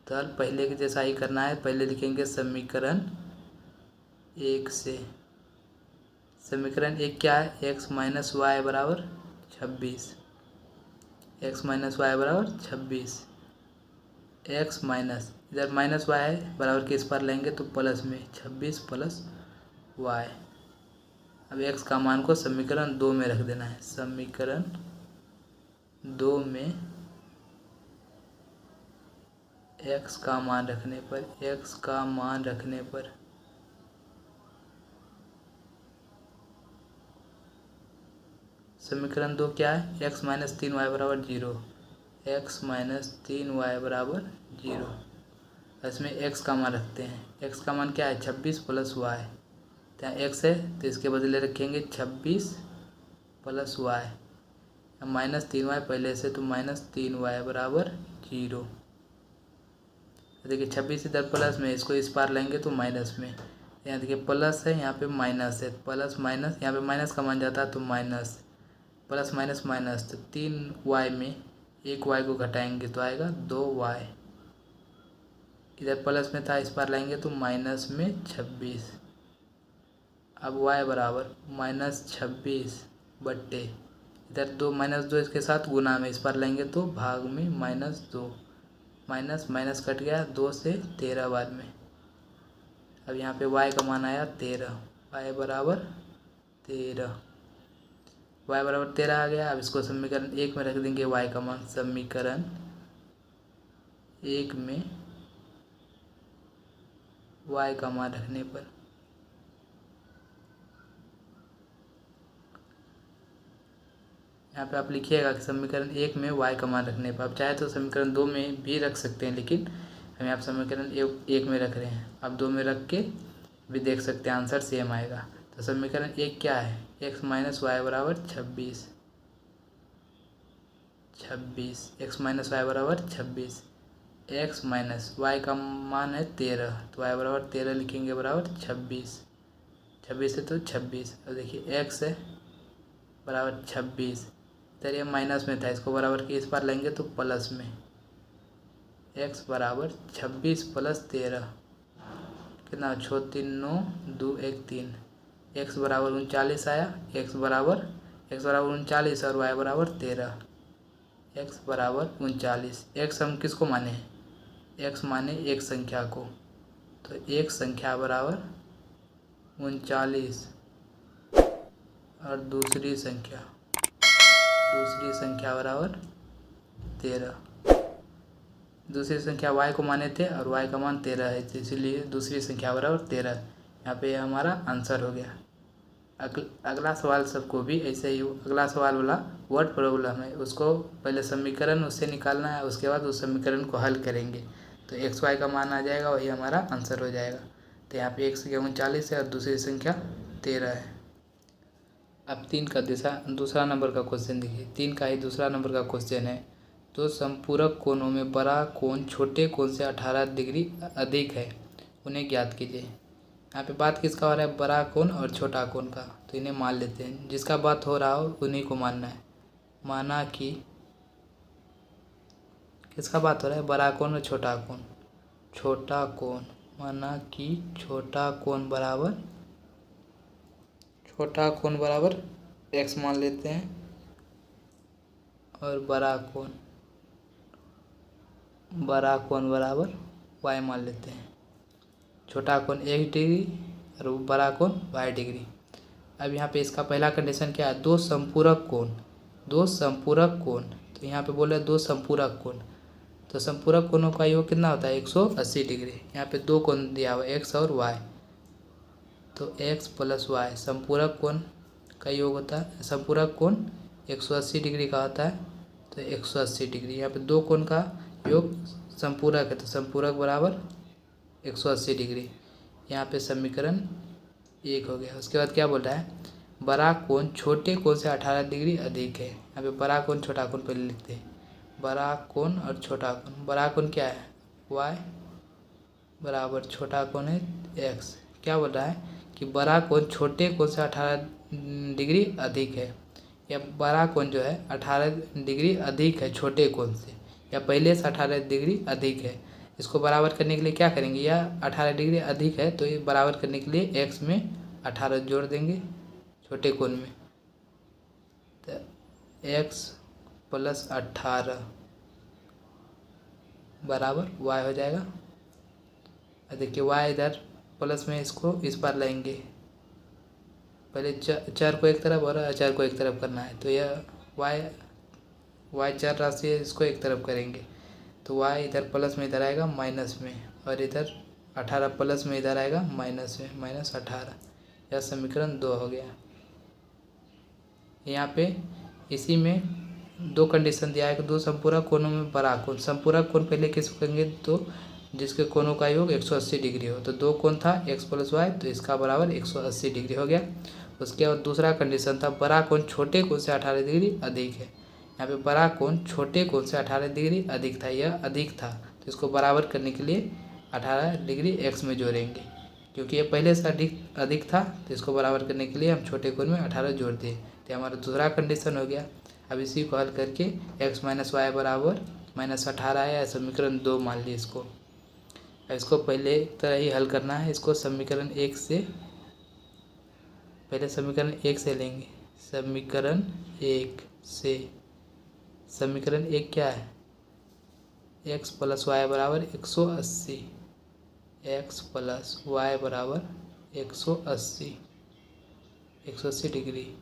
तो हल पहले के जैसा ही करना है। पहले लिखेंगे समीकरण 1 से। समीकरण 1 क्या है? x माइनस वाई बराबर 26। x माइनस वाई बराबर 26। x माइनस, इधर माइनस वाई है, बराबर के इस पर लेंगे तो प्लस में 26 प्लस वाई। अब x का मान को समीकरण 2 में रख देना है। समीकरण 2 में x का मान रखने पर समीकरण 2 क्या है? x माइनस 3y बराबर 0। x माइनस 3y बराबर 0। इसमें x का मान रखते हैं। x का मान क्या है? 26 प्लस वाई। यहाँ x है तो इसके बदले रखेंगे 26 प्लस वाई। माइनस 3y पहले से, तो माइनस 3y बराबर 0। देखिए 26 इधर प्लस में, इसको इस पार लेंगे तो माइनस में। यहाँ देखिए प्लस है, यहाँ पे माइनस है, प्लस माइनस, यहाँ पे माइनस का मान जाता है तो माइनस, प्लस माइनस माइनस, तो 3y में 1y को घटाएंगे तो आएगा 2y। इधर प्लस में था, इस पार लाएंगे तो माइनस में 26। अब y बराबर माइनस 26 बट्टे, इधर 2 माइनस 2 इसके साथ गुना में, इस पर लेंगे तो भाग में -2। माइनस माइनस कट गया, 2 से 13 बाद में। अब यहाँ पे y का मान आया 13। y बराबर 13, y बराबर 13 आ गया। अब इसको समीकरण 1 में रख देंगे y का मान। समीकरण 1 में y का मान रखने पर यहाँ पे आप लिखिएगा कि समीकरण 1 में y का मान रखने पर, आप चाहे तो समीकरण 2 में भी रख सकते हैं, लेकिन हम यहाँ समीकरण 1 में रख रहे हैं। आप 2 में रख के भी देख सकते हैं, आंसर सेम आएगा। तो समीकरण 1 क्या है? x माइनस वाई बराबर 26। x माइनस वाई बराबर 26। x माइनस वाई का मान है 13, तो y बराबर 13 लिखेंगे, बराबर 26। 26 है तो 26। अब देखिए x है बराबर 26, इधर ये माइनस में था, इसको बराबर के इस पार लेंगे तो प्लस में। x बराबर 26 प्लस 13 कितना? 6 3 9 2 1 3। x बराबर 39 आया। x बराबर 39 और y बराबर 13। x बराबर 39। x हम किसको माने हैं? x माने एक संख्या को, तो एक संख्या बराबर 39 और दूसरी संख्या बराबर 13। दूसरी संख्या y को माने थे और y का मान 13 है, तो इसीलिए दूसरी संख्या बराबर 13। यहाँ पे हमारा आंसर हो गया। अगला सवाल सबको भी ऐसे ही, अगला सवाल वाला वर्ड प्रॉब्लम है, उसको पहले समीकरण उससे निकालना है, उसके बाद उस समीकरण को हल करेंगे तो x y का मान आ जाएगा, वही हमारा आंसर हो जाएगा। तो यहाँ पे x 39 है और दूसरी संख्या 13 है। अब 3 का दूसरा नंबर का क्वेश्चन देखिए। 3 का ही दूसरा नंबर का क्वेश्चन है। तो समपूरक कोणों में बड़ा कोण छोटे कोण से 18 डिग्री अधिक है, उन्हें ज्ञात कीजिए। यहाँ पे बात किसका हो रहा है? बड़ा कोण और छोटा कोण का। तो इन्हें मान लेते हैं, जिसका बात हो रहा हो उन्हीं को मानना है। माना कि किसका बात हो रहा है? बड़ा कोण और छोटा कोण। छोटा कोण, माना कि छोटा कोण बराबर x मान लेते हैं, और बड़ा कोण बराबर y मान लेते हैं। छोटा कोण 1 डिग्री और बड़ा कोण y डिग्री। अब यहाँ पे इसका पहला कंडीशन क्या है, दो संपूरक कोण, दो संपूरक कोण। तो यहाँ पे बोले दो संपूरक कोण, तो संपूरक कोणों का योग कितना होता है 180 डिग्री। यहाँ पे दो कोण दिया हुआ एक्स और वाई, तो एक्स प्लस वाई संपूरक कोण का योग होता है। संपूरक कोण 180 डिग्री का होता है, तो 180 डिग्री। यहाँ पे दो कोण का योग संपूरक है, तो संपूरक बराबर 180 डिग्री। यहाँ पे समीकरण 1 हो गया। उसके बाद क्या बोल रहा है, बड़ा कोण छोटे कोण से 18 डिग्री अधिक है। यहाँ पे बड़ा कोण छोटा कोण पहले लिखते हैं, बड़ा कोण और छोटा कोण। बड़ा कोण क्या है y बराबर छोटा कोण है x। क्या बोल रहा है कि बड़ा कोण छोटे कोण से 18 डिग्री अधिक है, या बड़ा कोण जो है 18 डिग्री अधिक है छोटे कोण से, या पहले से 18 डिग्री अधिक है। इसको बराबर करने के लिए क्या करेंगे, यह 18 डिग्री अधिक है तो ये बराबर करने के लिए x में 18 जोड़ देंगे छोटे कोण में, तो x प्लस 18 बराबर y हो जाएगा। देखिए y इधर प्लस में इसको इस बार लाएंगे, पहले चर को एक तरफ और अचर को एक तरफ करना है, तो यह y चर राशि है, इसको एक तरफ करेंगे तो y इधर प्लस में इधर आएगा माइनस में, और इधर 18 प्लस में इधर आएगा माइनस में, माइनस 18। यह समीकरण 2 हो गया। यहाँ पे इसी में दो कंडीशन दिया है कि दो संपूरक कोणों में बड़ा कोण। संपूरक कोण पहले किसको कहेंगे, तो जिसके कोणों का योग 180 डिग्री हो। तो दो कोण था x प्लस वाई, तो इसका बराबर 180 डिग्री हो गया। उसके बाद दूसरा कंडीशन था बड़ा कोण छोटे कोण से 18 डिग्री अधिक है। यहाँ पे बड़ा कोण छोटे कोण से 18 डिग्री अधिक था, यह अधिक था तो इसको बराबर करने के लिए 18 डिग्री x में जोड़ेंगे, क्योंकि ये पहले से अधिक था तो इसको बराबर करने के लिए हम छोटे कोण में 18 जोड़ दिए, तो हमारा दूसरा कंडीशन हो गया। अब इसी को हल करके x माइनस वाई बराबर -18 आया, समीकरण 2 मान ली इसको। अब इसको पहले तरह ही हल करना है। इसको समीकरण 1 से पहले समीकरण 1 से लेंगे। समीकरण 1 से समीकरण 1 क्या है, x प्लस वाई बराबर 180, x प्लस वाई बराबर 180 डिग्री।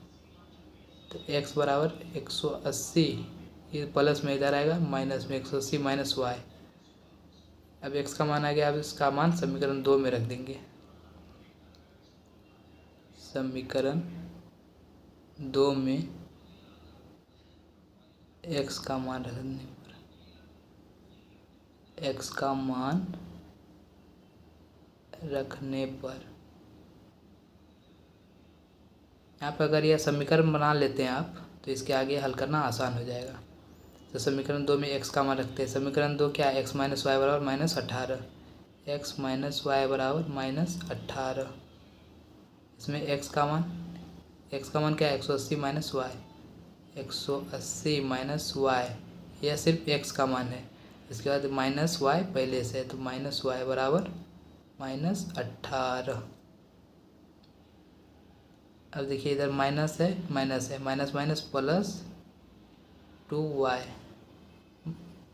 तो x बराबर 180, ये प्लस में इधर आएगा माइनस में 180 माइनस वाई। अब x का मान आ गया, अब इसका मान समीकरण 2 में रख देंगे। समीकरण 2 में x का मान रखने पर x का मान रखने पर यहाँ पर अगर यह समीकरण बना लेते हैं आप, तो इसके आगे हल करना आसान हो जाएगा। तो समीकरण 2 में x का मान रखते हैं। समीकरण 2 क्या है, x माइनस वाई बराबर -18, x माइनस वाई बराबर -18। इसमें x का मान क्या है, 180 माइनस वाई, 180 माइनस वाई, यह सिर्फ x का मान है। इसके बाद माइनस वाई पहले से है, तो माइनस वाई बराबर -18। अब देखिए इधर माइनस है, माइनस माइनस प्लस 2y,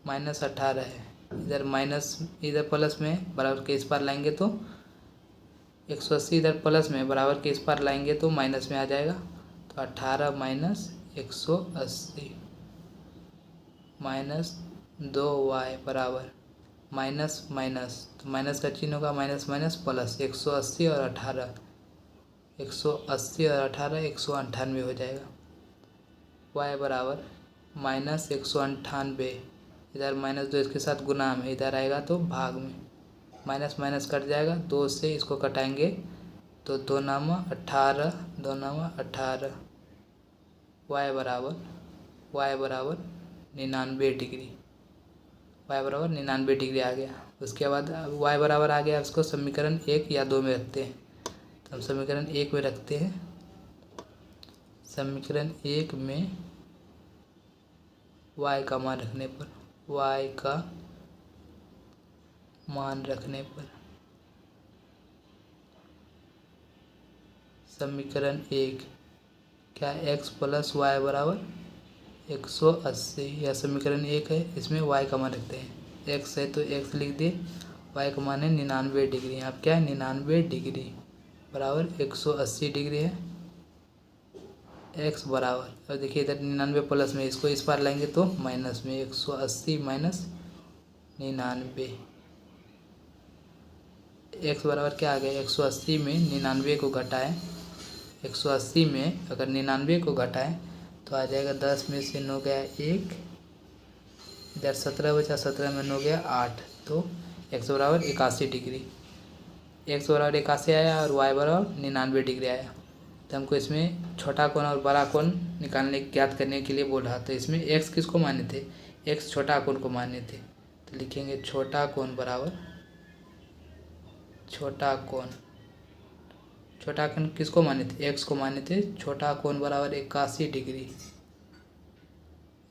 -18 है। इधर माइनस इधर प्लस में बराबर के इस पार लाएंगे तो 180 इधर प्लस में बराबर के इस पार लाएंगे तो माइनस में आ जाएगा, तो 18 माइनस 180 माइनस 2y बराबर माइनस माइनस, तो माइनस का चिन्ह होगा माइनस माइनस प्लस 180 और 18, 180 और 18 198 हो जाएगा। y बराबर -198, इधर -2 इसके साथ गुना में, इधर आएगा तो भाग में, माइनस माइनस कट जाएगा, 2 से इसको कटाएंगे तो 2 नामा 18, 2 नामा 18, y बराबर 99 डिग्री, y बराबर 99 डिग्री आ गया। उसके बाद y बराबर आ गया, उसको समीकरण 1 या 2 में रखते हैं। तो हम समीकरण 1 में रखते हैं। समीकरण 1 में y का मान रखने पर, y का मान रखने पर समीकरण 1 क्या, x प्लस वाई बराबर 180, यह समीकरण 1 है। इसमें y का मान रखते हैं, x है तो x लिख दिए, y का मान है 99 डिग्री। यहाँ क्या है 99 डिग्री बराबर 180 डिग्री है, एक्स बराबर, अब देखिए इधर 99 प्लस में, इसको इस पार लाएंगे तो माइनस में 180 माइनस 99। एक्स बराबर क्या आ गया, 180 में 99 को घटाएं, 180 में अगर 99 को घटाएं तो आ जाएगा 10 में से 9 गया 1, इधर 17 बचा, 17 में 9 गया 8, तो एक्स बराबर 81 डिग्री, एक्स बराबर 81 आया और वाई बराबर 99 डिग्री आया। तो हमको इसमें छोटा कोण और बड़ा कोण निकालने ज्ञात करने के लिए बोल रहा था। इसमें एक्स किसको माने थे, एक्स छोटा कोण को माने थे, तो लिखेंगे छोटा कोण बराबर, छोटा कोण, छोटा कोण किसको माने थे, एक्स को माने थे, छोटा कोण बराबर 81 डिग्री,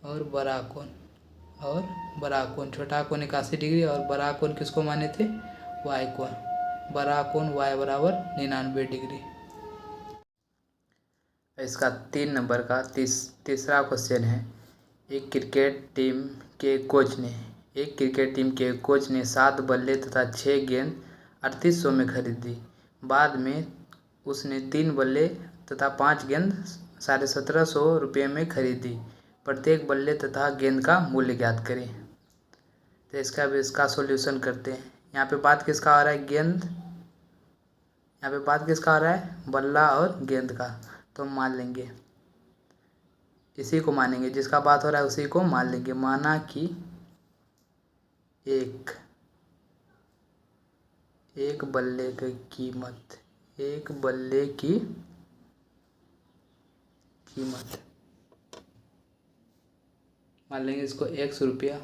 और बड़ा कोण, और बड़ा कोण, छोटा कोण 81 डिग्री और बड़ा कोण किसको माने थे, वाई कोण, बड़ा कोण वाई बराबर 99 डिग्री। इसका 3 नंबर का तीसरा क्वेश्चन है, एक क्रिकेट टीम के कोच ने 7 बल्ले तथा 6 गेंद 3800 में खरीदी। बाद में उसने 3 बल्ले तथा 5 गेंद 1750 रुपये में खरीदी। प्रत्येक बल्ले तथा गेंद का मूल्य ज्ञात करें। तो इसका सॉल्यूशन करते हैं। यहाँ पे बात किसका आ रहा है, गेंद, यहाँ पे बात किसका आ रहा है, बल्ला और गेंद का। तो मान लेंगे, इसी को मानेंगे, जिसका बात हो रहा है उसी को मान लेंगे। माना कि एक बल्ले की कीमत, एक बल्ले की कीमत मान लेंगे इसको 100 रुपया,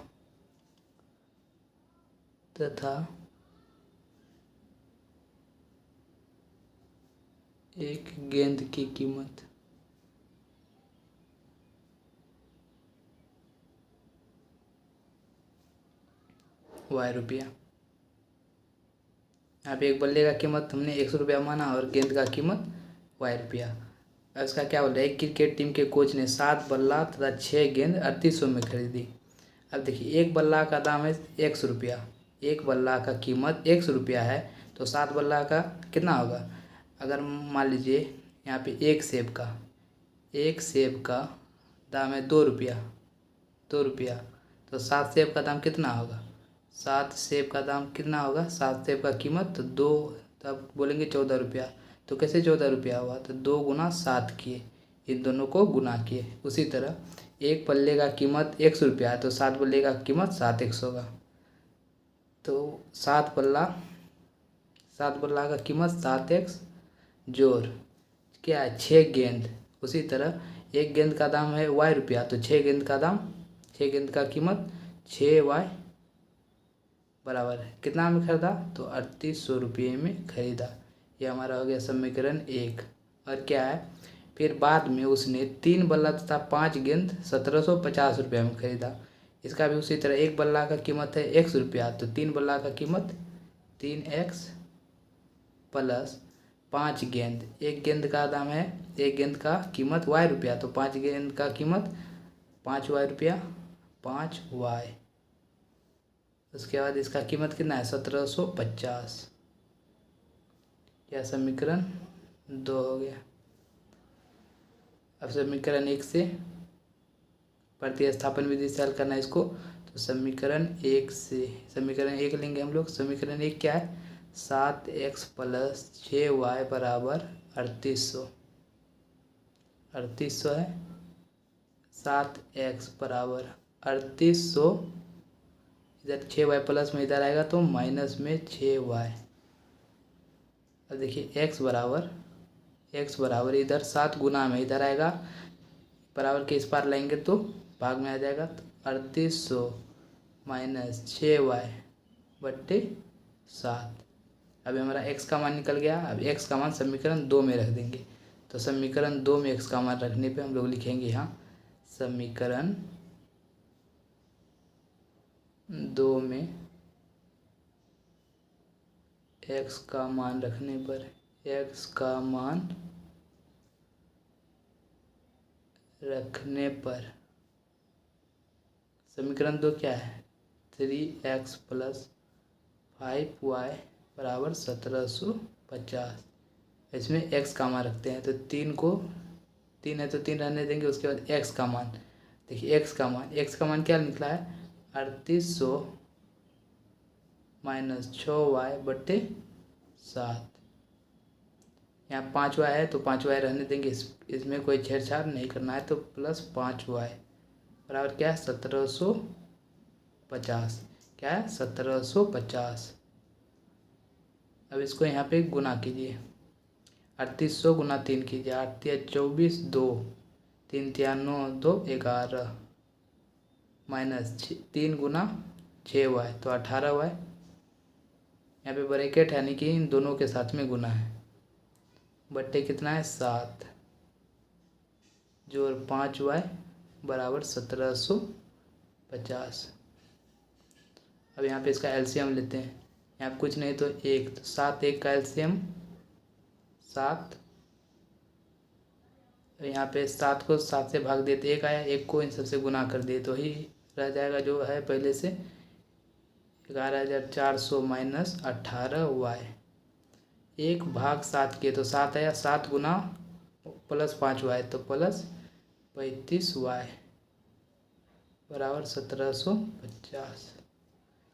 तथा एक गेंद की कीमत वाई रुपया। यहाँ पे एक बल्ले का कीमत हमने 100 रुपया माना और गेंद का कीमत वाई रुपया। अब इसका क्या बोल रहा है, एक क्रिकेट टीम के कोच ने 7 बल्ला तथा 6 गेंद 3800 में खरीदी। अब देखिए, एक बल्ला का दाम है 100 रुपया, एक बल्ला का कीमत 100 रुपया है, तो 7 बल्ला का कितना होगा। अगर मान लीजिए यहाँ पे एक सेब का दाम है 2 रुपया, तो 7 सेब का दाम कितना होगा, 7 सेब का दाम कितना होगा, 7 सेब का कीमत तो 2, तब बोलेंगे 14 रुपया। तो कैसे 14 रुपया हुआ, तो 2 गुना 7 किए, इन दोनों को गुना किए। उसी तरह एक बल्ले का कीमत 100 रुपया है, तो 7 बल्ले का कीमत 7x होगा। तो 7 बल्ला का कीमत 7x जोड़ क्या है 6 गेंद। उसी तरह एक गेंद का दाम है वाई रुपया, तो 6 गेंद का कीमत 6y बराबर है कितना में खरीदा, तो 3800 रुपये में खरीदा। यह हमारा हो गया समीकरण 1। और क्या है, फिर बाद में उसने 3 बल्ला तथा 5 गेंद 1750 रुपये में खरीदा। इसका भी उसी तरह, एक बल्ला का कीमत है 100 रुपया, तो 3 बल्ला का कीमत 3x प्लस 5 गेंद, एक गेंद का दाम है, एक गेंद का कीमत वाई रुपया, तो 5 गेंद का कीमत 5y रुपया, 5y। उसके बाद इसका कीमत कितना है 1750। यह समीकरण 2 हो गया। अब समीकरण 1 से प्रतिस्थापन विधि से हल करना है इसको। तो समीकरण 1 से समीकरण 1 लेंगे हम लोग। समीकरण 1 क्या है, 7x प्लस 6y बराबर 3800 है। 7x बराबर 3800, इधर 6y प्लस में इधर आएगा तो माइनस में 6y। अब देखिए x बराबर इधर 7 गुना में इधर आएगा, बराबर के इस पार लाएंगे तो भाग में आ जाएगा, तो 3800 माइनस 6y बट्टे 7। अभी हमारा x का मान निकल गया। अब x का मान समीकरण 2 में रख देंगे। तो समीकरण 2 में x का मान रखने पे हम लोग लिखेंगे यहाँ, समीकरण 2 में x का मान रखने पर, समीकरण 2 क्या है, 3x प्लस 5y बराबर 1750। इसमें x का मान रखते हैं, तो 3 को 3 है तो 3 रहने देंगे। उसके बाद एक्स का मान, देखिए एक्स का मान क्या निकला है, 3800 माइनस 6y/7। यहाँ 5y है तो 5y रहने देंगे, इसमें कोई छेड़छाड़ नहीं करना है, तो प्लस 5y बराबर क्या है, 1750। क्या है, 1750। अब इसको यहाँ पे गुना कीजिए, 3800 गुना 3 कीजिए, 8 या 24, 2 3 या 9 2 11 माइनस 3 गुना 6y तो 18y। यहाँ पे ब्रैकेट है, यानी कि इन दोनों के साथ में गुना है, बट्टे कितना है 7 जोड़ 5y बराबर 1750। अब यहाँ पे इसका एलसीएम लेते हैं, यहाँ कुछ नहीं तो 1, तो 7 1 का एलसीएम 7। यहाँ पे 7 को 7 से भाग दिए तो 1 आया, 1 को इन सबसे गुना कर दिए तो ही रह जाएगा जो है पहले से, 11400 माइनस 18y। 1/7 किए तो 7 आया, 7 गुना प्लस 5y तो प्लस 35y बराबर 1750।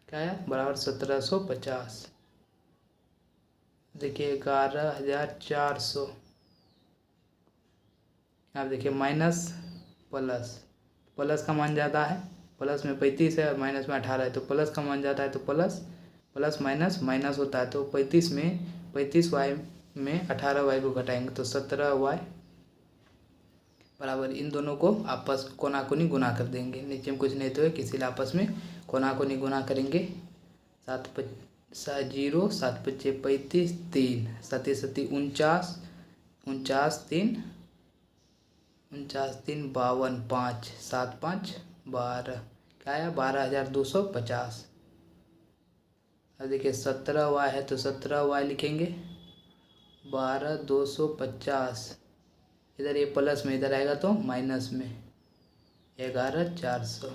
क्या है, बराबर 1750। देखिए 11400, आप देखिए माइनस प्लस, प्लस का मान ज़्यादा है, प्लस में 35 है और माइनस में 18 है, तो प्लस का मान ज़्यादा है तो प्लस, प्लस माइनस माइनस होता है, तो 35y में 18y को घटाएंगे तो 17y बराबर, इन दोनों को आपस कोना कोनी गुना कर देंगे, नीचे में कुछ नहीं तो है, किसी आपस में कोना कोनी गुना करेंगे। 7 0 7 5 35 3 7 7 49 49 3 49 3 52 5 7 5 12, क्या है 12250। अब देखिए 17y है तो 17y लिखेंगे, 12250, इधर ये प्लस में इधर आएगा तो माइनस में 11400।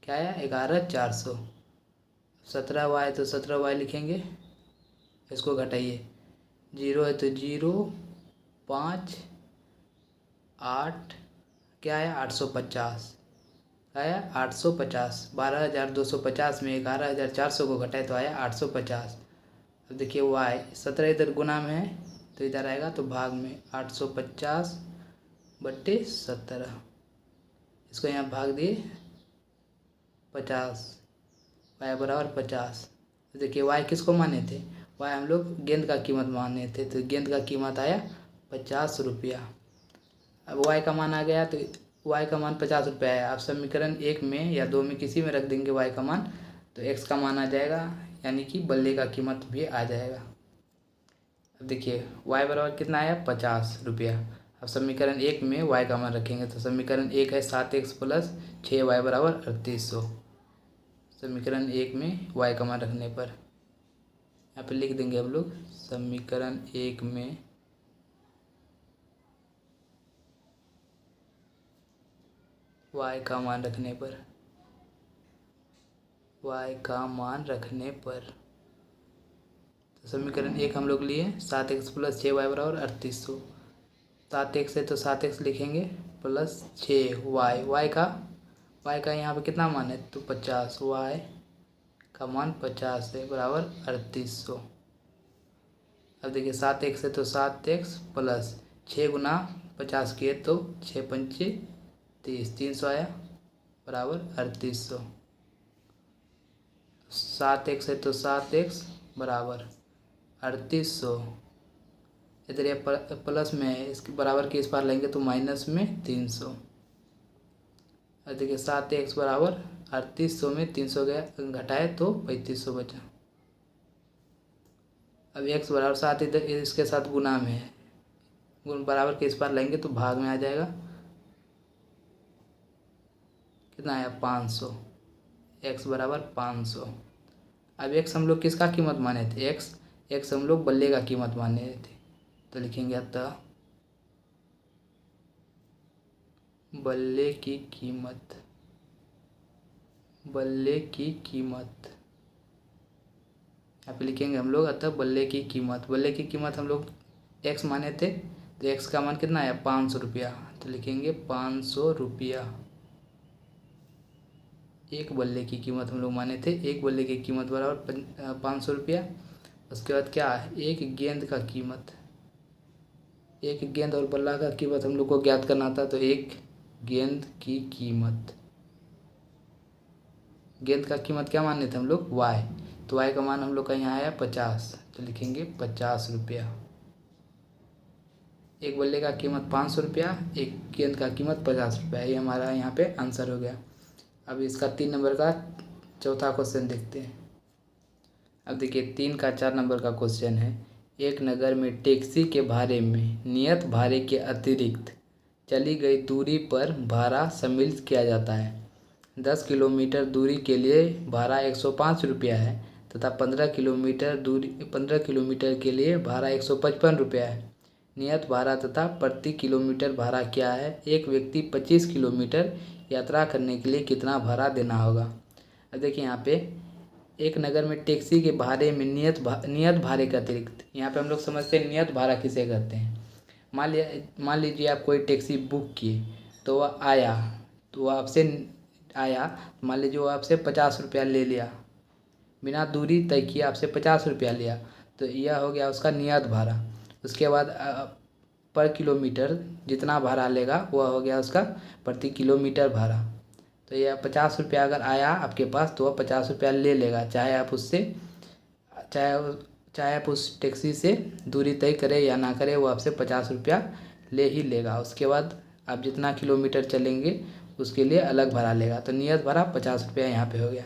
क्या है 11400। 17y तो 17y लिखेंगे, इसको घटाइए, 0 है तो 0 5 8, क्या है 850। क्या है 850, 12250 में 11400 को घटाए तो आया 850। अब देखिए y 17 इधर गुना में है तो इधर आएगा तो भाग में 850/17, इसको यहाँ भाग दिए 50, y बराबर 50। तो देखिए y किसको माने थे, y हम लोग गेंद का कीमत माने थे, तो गेंद का कीमत आया 50 रुपया। अब y का मान आ गया तो y का मान 50 रुपया है, आप समीकरण 1 में या 2 में किसी में रख देंगे y का मान, तो x का मान आ जाएगा, यानी कि बल्ले का कीमत भी आ जाएगा। अब देखिए y बराबर कितना आया 50 रुपया। अब समीकरण 1 में y का मान रखेंगे तो समीकरण 1 है 7x प्लस 6y बराबर 3800। समीकरण 1 में y का मान रखने पर यहाँ पे लिख देंगे हम लोग, समीकरण 1 में y का मान रखने पर, y का मान रखने पर, तो समीकरण 1 हम लोग लिए 7x प्लस 6y बराबर 3800। 7x है तो 7x लिखेंगे प्लस 6y, y का यहाँ पे कितना मान है तो 50, y का मान 50 है बराबर 3800। अब देखिए 7x है तो 7x प्लस 6 गुना 50 किए तो 6 पंचे 30, 300 आया बराबर 3800। 7x है तो 7x बराबर 3800, इधर ये प्लस में है, इसके बराबर के इस पार लेंगे तो माइनस में 300। अब देखिए 7x बराबर 3800 में 300 गया घटाए तो 3500 बचा। अब x बराबर 7 इधर इसके साथ गुना में है, गुण बराबर के इस पार लेंगे तो भाग में आ जाएगा, कितना आया 500, x बराबर 500। अब x हम लोग किसका कीमत माने थे, x हम लोग बल्ले का कीमत माने थे, तो लिखेंगे अतः बल्ले की कीमत, बल्ले की कीमत यहाँ पे लिखेंगे हम लोग, अतः बल्ले की कीमत हम लोग x माने थे तो एक्स का मान कितना है 500 रुपया, तो लिखेंगे 500 रुपया। एक बल्ले की कीमत हम लोग माने थे, एक बल्ले की कीमत बराबर 500 रुपया। उसके बाद क्या है, एक गेंद का कीमत, एक गेंद और बल्ला का कीमत हम लोग को ज्ञात करना था, तो एक गेंद की कीमत, गेंद का कीमत क्या माने थे हम लोग वाई, तो वाई का मान हम लोग का यहाँ आया 50, तो लिखेंगे 50 रुपया। एक बल्ले का कीमत 500 रुपया, एक गेंद का कीमत 50 रुपया, ये हमारा यहाँ पे आंसर हो गया। अब इसका 3 नंबर का चौथा क्वेश्चन देखते हैं। अब देखिए 3 का 4 नंबर का क्वेश्चन है, एक नगर में टैक्सी के भाड़े में नियत भाड़े के अतिरिक्त चली गई दूरी पर भाड़ा सम्मिलित किया जाता है। 10 किलोमीटर दूरी के लिए भाड़ा 105 रुपया है तथा 15 किलोमीटर के लिए भाड़ा 155 रुपया है। नियत भाड़ा तथा प्रति किलोमीटर भाड़ा क्या है। एक व्यक्ति 25 किलोमीटर यात्रा करने के लिए कितना भाड़ा देना होगा। अब देखिए यहाँ पे एक नगर में टैक्सी के भाड़े में नियत भाड़े के अतिरिक्त, यहाँ पे हम लोग समझते हैं नियत भाड़ा किसे कहते हैं। मान लीजिए आप कोई टैक्सी बुक किए, तो वह आया, तो वह आपसे आया, मान लीजिए वो आपसे 50 रुपया ले लिया, बिना दूरी तय किए आपसे 50 रुपया लिया, तो यह हो गया उसका नियत भाड़ा। उसके बाद पर किलोमीटर जितना भाड़ा लेगा वह हो गया उसका प्रति किलोमीटर भाड़ा। तो यह 50 रुपया अगर आया आपके पास, तो वह 50 रुपया ले लेगा, चाहे आप उस टैक्सी से दूरी तय करें या ना करें, वो आपसे 50 रुपया ले ही लेगा। उसके बाद आप जितना किलोमीटर चलेंगे उसके लिए अलग भाड़ा लेगा। तो नियत भाड़ा 50 रुपया यहाँ पे हो गया।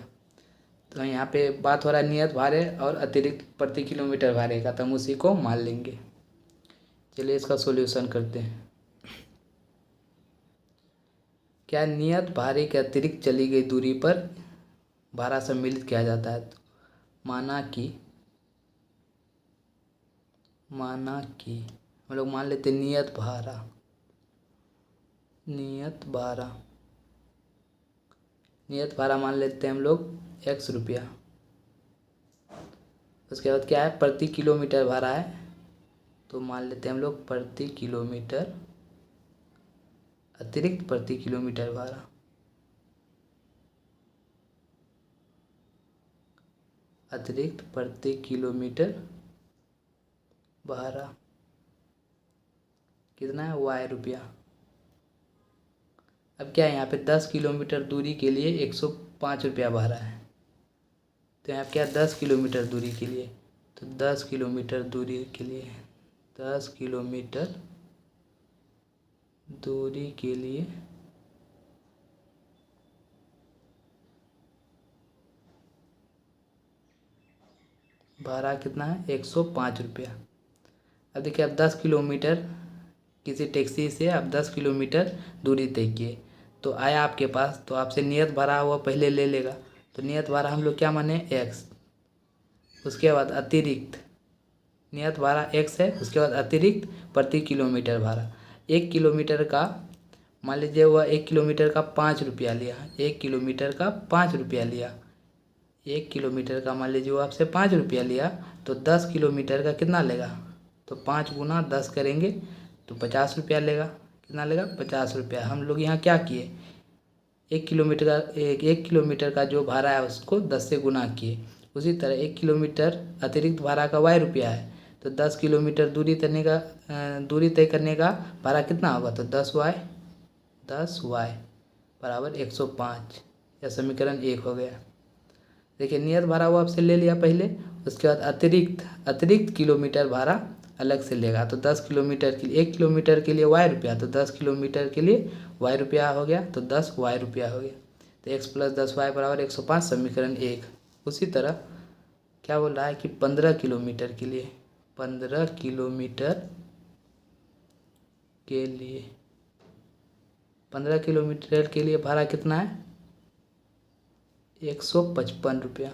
तो यहाँ पे बात हो रहा है नियत भाड़े और अतिरिक्त प्रति किलोमीटर भाड़े का, तो हम उसी को मान लेंगे। चलिए इसका सॉल्यूशन करते हैं। क्या नियत भाड़े के अतिरिक्त चली गई दूरी पर भाड़ा सम्मिलित किया जाता है। तो माना कि हम लोग मान लेते नियत भाड़ा मान लेते हैं हम लोग 100 रुपया। उसके बाद क्या है, प्रति किलोमीटर भाड़ा है, तो मान लेते हैं हम लोग प्रति किलोमीटर अतिरिक्त प्रति किलोमीटर भाड़ा, अतिरिक्त प्रति किलोमीटर भाड़ा कितना है वाई रुपया। अब क्या है, यहाँ पे 10 किलोमीटर दूरी के लिए 105 रुपया भाड़ा है। तो यहाँ क्या 10 किलोमीटर दूरी के लिए, तो 10 किलोमीटर दूरी के लिए 10 किलोमीटर दूरी के लिए भाड़ा कितना है 105 रुपया। अब देखिए आप 10 किलोमीटर किसी टैक्सी से आप 10 किलोमीटर दूरी तय किए, तो आया आपके पास, तो आपसे नियत भाड़ा हुआ पहले ले लेगा। तो नियत भाड़ा हम लोग क्या माने x, उसके बाद अतिरिक्त नियत भाड़ा x है, उसके बाद अतिरिक्त प्रति किलोमीटर भाड़ा। 1 किलोमीटर का मान लीजिए वह 1 किलोमीटर का 5 रुपया लिया, 1 किलोमीटर का 5 रुपया लिया, 1 किलोमीटर का मान लीजिए वो आपसे 5 रुपया लिया, तो 10 किलोमीटर का कितना लेगा, तो 5 गुना 10 करेंगे तो 50 रुपया लेगा। कितना लेगा 50 रुपया। हम लोग यहाँ क्या किए, 1 किलोमीटर का जो भाड़ा है उसको 10 से गुना किए। उसी तरह 1 किलोमीटर अतिरिक्त भाड़ा का वाई रुपया है, तो 10 किलोमीटर दूरी तय करने का भाड़ा कितना होगा, तो 10 वाई बराबर 105। यह समीकरण 1 हो गया। देखिए नियत भाड़ा वो आपसे ले लिया पहले, उसके बाद अतिरिक्त किलोमीटर भाड़ा अलग से लेगा। तो 10 किलोमीटर के लिए 1 किलोमीटर के लिए वाई रुपया, तो 10 किलोमीटर के लिए वाई रुपया हो गया, तो 10 वाई रुपया हो गया। तो x + 10 वाई बराबर 105 समीकरण 1। उसी तरह क्या बोल रहा है कि 15 किलोमीटर के लिए 15 किलोमीटर के लिए भाड़ा कितना है 155 रुपया।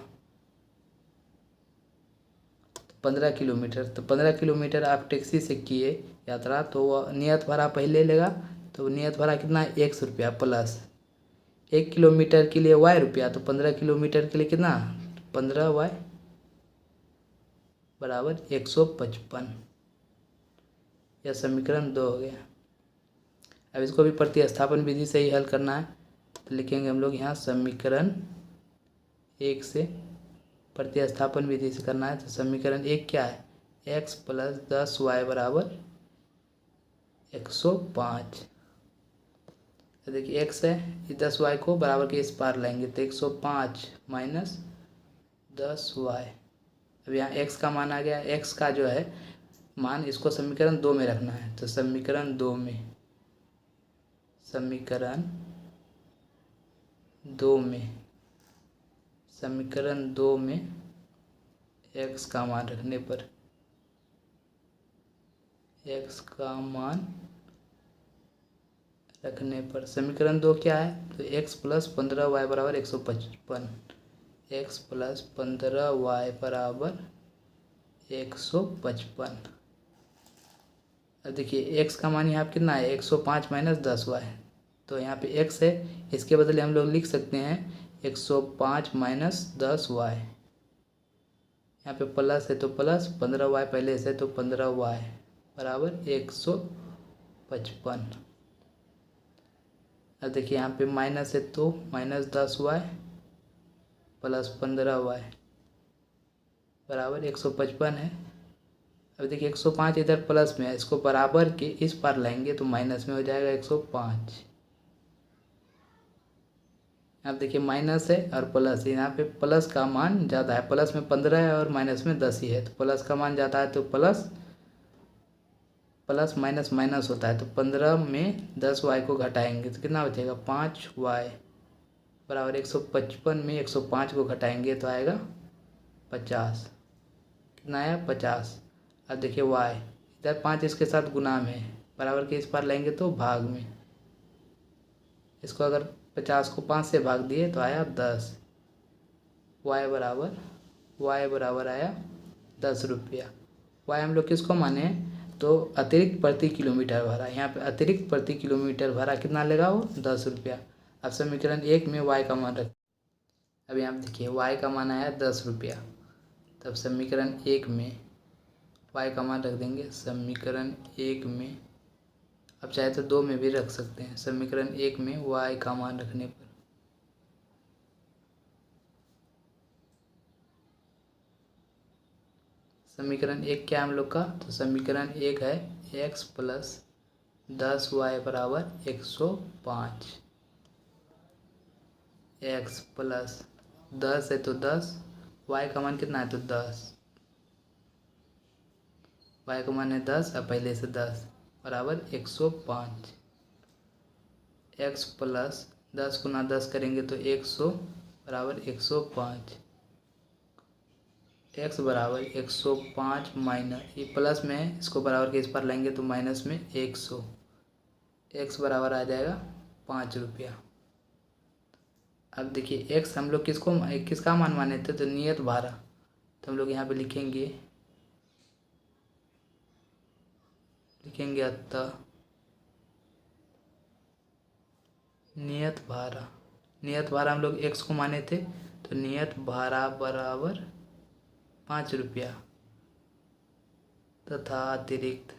15 किलोमीटर, तो 15 किलोमीटर आप टैक्सी से किए यात्रा, तो वह नियत भाड़ा पहले लेगा। तो नियत भाड़ा कितना है 100 रुपया प्लस 1 किलोमीटर के लिए वाई रुपया, तो 15 किलोमीटर के लिए कितना 15 वाई बराबर 155। यह समीकरण 2 हो गया। अब इसको भी प्रतिस्थापन विधि से ही हल करना है, तो लिखेंगे हम लोग यहाँ समीकरण 1 से प्रतिस्थापन विधि से करना है। तो समीकरण 1 क्या है, x + 10y = 105। तो देखिए x है, ये 10y को बराबर के इस पार लाएंगे तो 105 - 10y। अब यहाँ x का मान आ गया, x का जो है मान इसको समीकरण 2 में रखना है। तो समीकरण 2 में समीकरण 2 में x का मान रखने पर समीकरण 2 क्या है, तो x + 15y = 155। x + 15y = 155। अब देखिए x का मान यहाँ पे कितना है, 105 - 10y। तो यहाँ पे x है, इसके बदले हम लोग लिख सकते हैं 105 - 10y। यहाँ पे प्लस है तो प्लस, 15y पहले से, तो 15y = 155। अब देखिए यहाँ पे माइनस है तो -10y + 15y = 155 है। अब देखिए 105 इधर प्लस में है, इसको बराबर के इस पार लाएंगे तो माइनस में हो जाएगा 105। अब देखिए माइनस है और प्लस है, यहाँ पे प्लस का मान ज़्यादा है, प्लस में 15 है और माइनस में 10 ही है, तो प्लस का मान ज़्यादा है तो प्लस माइनस माइनस होता है। तो 15 में 10y को घटाएंगे तो कितना बचेगा, 5y = 155 में 105 को घटाएंगे तो आएगा 50। कितना आया, 50। अब देखिए y इधर 5 इसके साथ गुना में है, बराबर के इस पार लाएंगे तो भाग में। इसको अगर 50 को 5 से भाग दिए तो आया 10। y बराबर आया 10 रुपया। y हम लोग किसको माने हैं, तो अतिरिक्त प्रति किलोमीटर भाड़ा। यहाँ पे अतिरिक्त प्रति किलोमीटर भाड़ा कितना लेगा, वो 10 रुपया। अब समीकरण 1 में y का मान रख, अब यहाँ पे देखिए y का मान आया 10 रुपया। तब समीकरण 1 में y का मान रख देंगे। समीकरण 1 में, अब चाहे तो 2 में भी रख सकते हैं। समीकरण 1 में y का मान रखने पर समीकरण 1 क्या है हम लोग का, तो समीकरण 1 है x + 10y = 105। x + 10 है तो 10, y का मान कितना है तो 10, y का मान है 10 और पहले से 10 = 105। x + 10 × 10 करेंगे तो 100 = 105। x = 105 माइनस, ये प्लस में है, इसको बराबर के इस पर लेंगे तो माइनस में 100। x बराबर आ जाएगा 5 रुपया। अब देखिए x हम लोग किसका मान माने थे, तो नियत भाड़ा। तो हम लोग यहाँ पे लिखेंगे अतः नियत भाड़ा हम लोग x को माने थे, तो नियत भाड़ा बराबर 5 रुपया तथा अतिरिक्त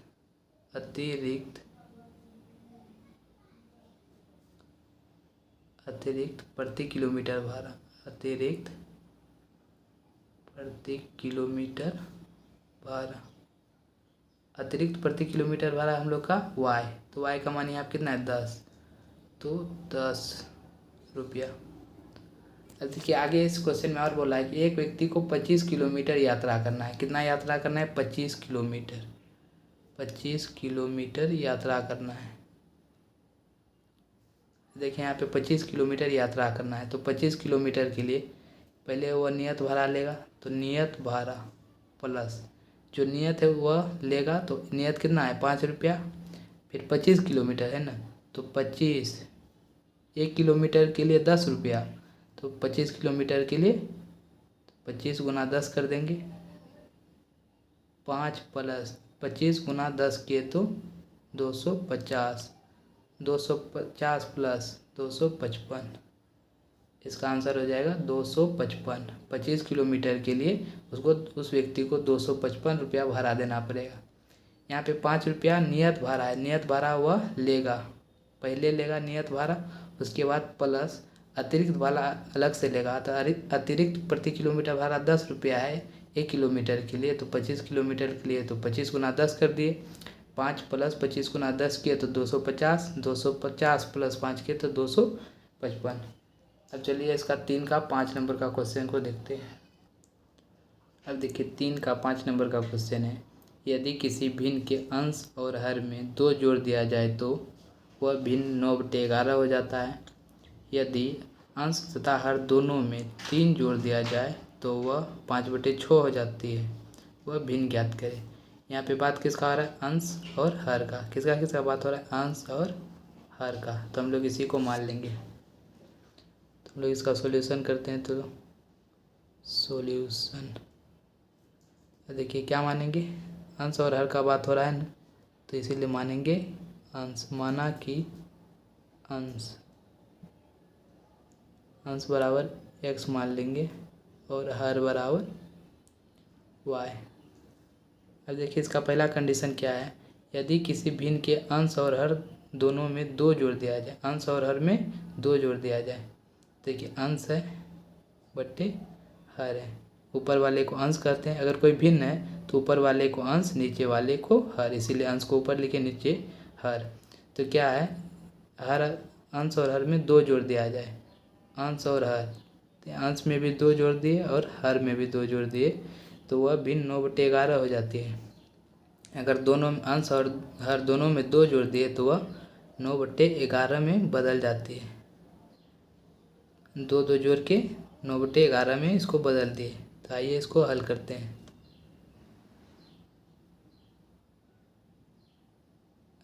प्रति किलोमीटर भाड़ा, अतिरिक्त प्रति किलोमीटर भाड़ा हम लोग का y। तो y का मान यहाँ पे कितना है 10, तो 10 रुपया। अब देखिए आगे इस क्वेश्चन में और बोला है कि एक व्यक्ति को 25 किलोमीटर यात्रा करना है। कितना यात्रा करना है, 25 किलोमीटर। 25 किलोमीटर यात्रा करना है। देखिए यहाँ पे 25 किलोमीटर यात्रा करना है, तो 25 किलोमीटर के लिए पहले वह नियत भाड़ा लेगा। तो नियत भाड़ा प्लस जो नियत है वह लेगा, तो नियत कितना है 5 रुपया, फिर 25 किलोमीटर है ना, तो 25, 1 किलोमीटर के लिए 10 रुपया, तो 25 किलोमीटर के लिए 25 × 10 कर देंगे। 5 + 25 × 10 किए तो 250, 250 + 255, इसका आंसर हो जाएगा 255। 25 किलोमीटर के लिए उसको, उस व्यक्ति को 255 रुपया भाड़ा देना पड़ेगा। यहाँ पे 5 रुपया नियत भाड़ा है, नियत भाड़ा वह लेगा, पहले लेगा नियत भाड़ा, उसके बाद प्लस अतिरिक्त भाड़ा अलग से लेगा। तो अतिरिक्त प्रति किलोमीटर भाड़ा 10 रुपया है 1 किलोमीटर के लिए, तो 25 किलोमीटर के लिए तो 25 गुना 10 कर दिए, 5 प्लस 25 गुना 10 किए तो 250, 250 प्लस 5 किए तो 255। अब चलिए इसका 3 का 5 नंबर का क्वेश्चन को देखते हैं। अब देखिए 3 का 5 नंबर का क्वेश्चन है, यदि किसी भिन्न के अंश और हर में 2 जोड़ दिया जाए तो वह भिन्न 9/11 हो जाता है। यदि अंश तथा हर दोनों में 3 जोड़ दिया जाए तो वह 5/6 हो जाती है। वह भिन्न ज्ञात करें। यहाँ पे बात किसका हो रहा है? अंश और हर का। किसका किसका बात हो रहा है? अंश और हर का। तो हम लोग इसी को मान लेंगे। तो हम लोग इसका सॉल्यूशन करते हैं। तो सॉल्यूशन देखिए क्या मानेंगे? अंश और हर का बात हो रहा है ना, तो इसीलिए मानेंगे अंश। माना कि अंश बराबर x मान लेंगे और हर बराबर y। अब देखिए इसका पहला कंडीशन क्या है? यदि किसी भिन्न के अंश और हर दोनों में 2 जोड़ दिया जाए, अंश और हर में 2 जोड़ दिया जाए। देखिए अंश है बट्टे हर है, ऊपर वाले को अंश करते हैं। अगर कोई भिन्न है तो ऊपर वाले को अंश, नीचे वाले को हर, इसीलिए अंश को ऊपर लिखे नीचे हर। तो क्या है? हर अंश और हर में 2 जोड़ दिया जाए, अंश और हर, तो अंश में भी 2 जोड़ दिए और हर में भी 2 जोड़ दिए, तो वह भिन्न 9/11 हो जाती है। अगर दोनों अंश और हर दोनों में 2 जोड़ दिए तो वह 9/11 में बदल जाती है। 2 जोड़ के 9/11 में इसको बदल दिए। तो आइए इसको हल करते हैं।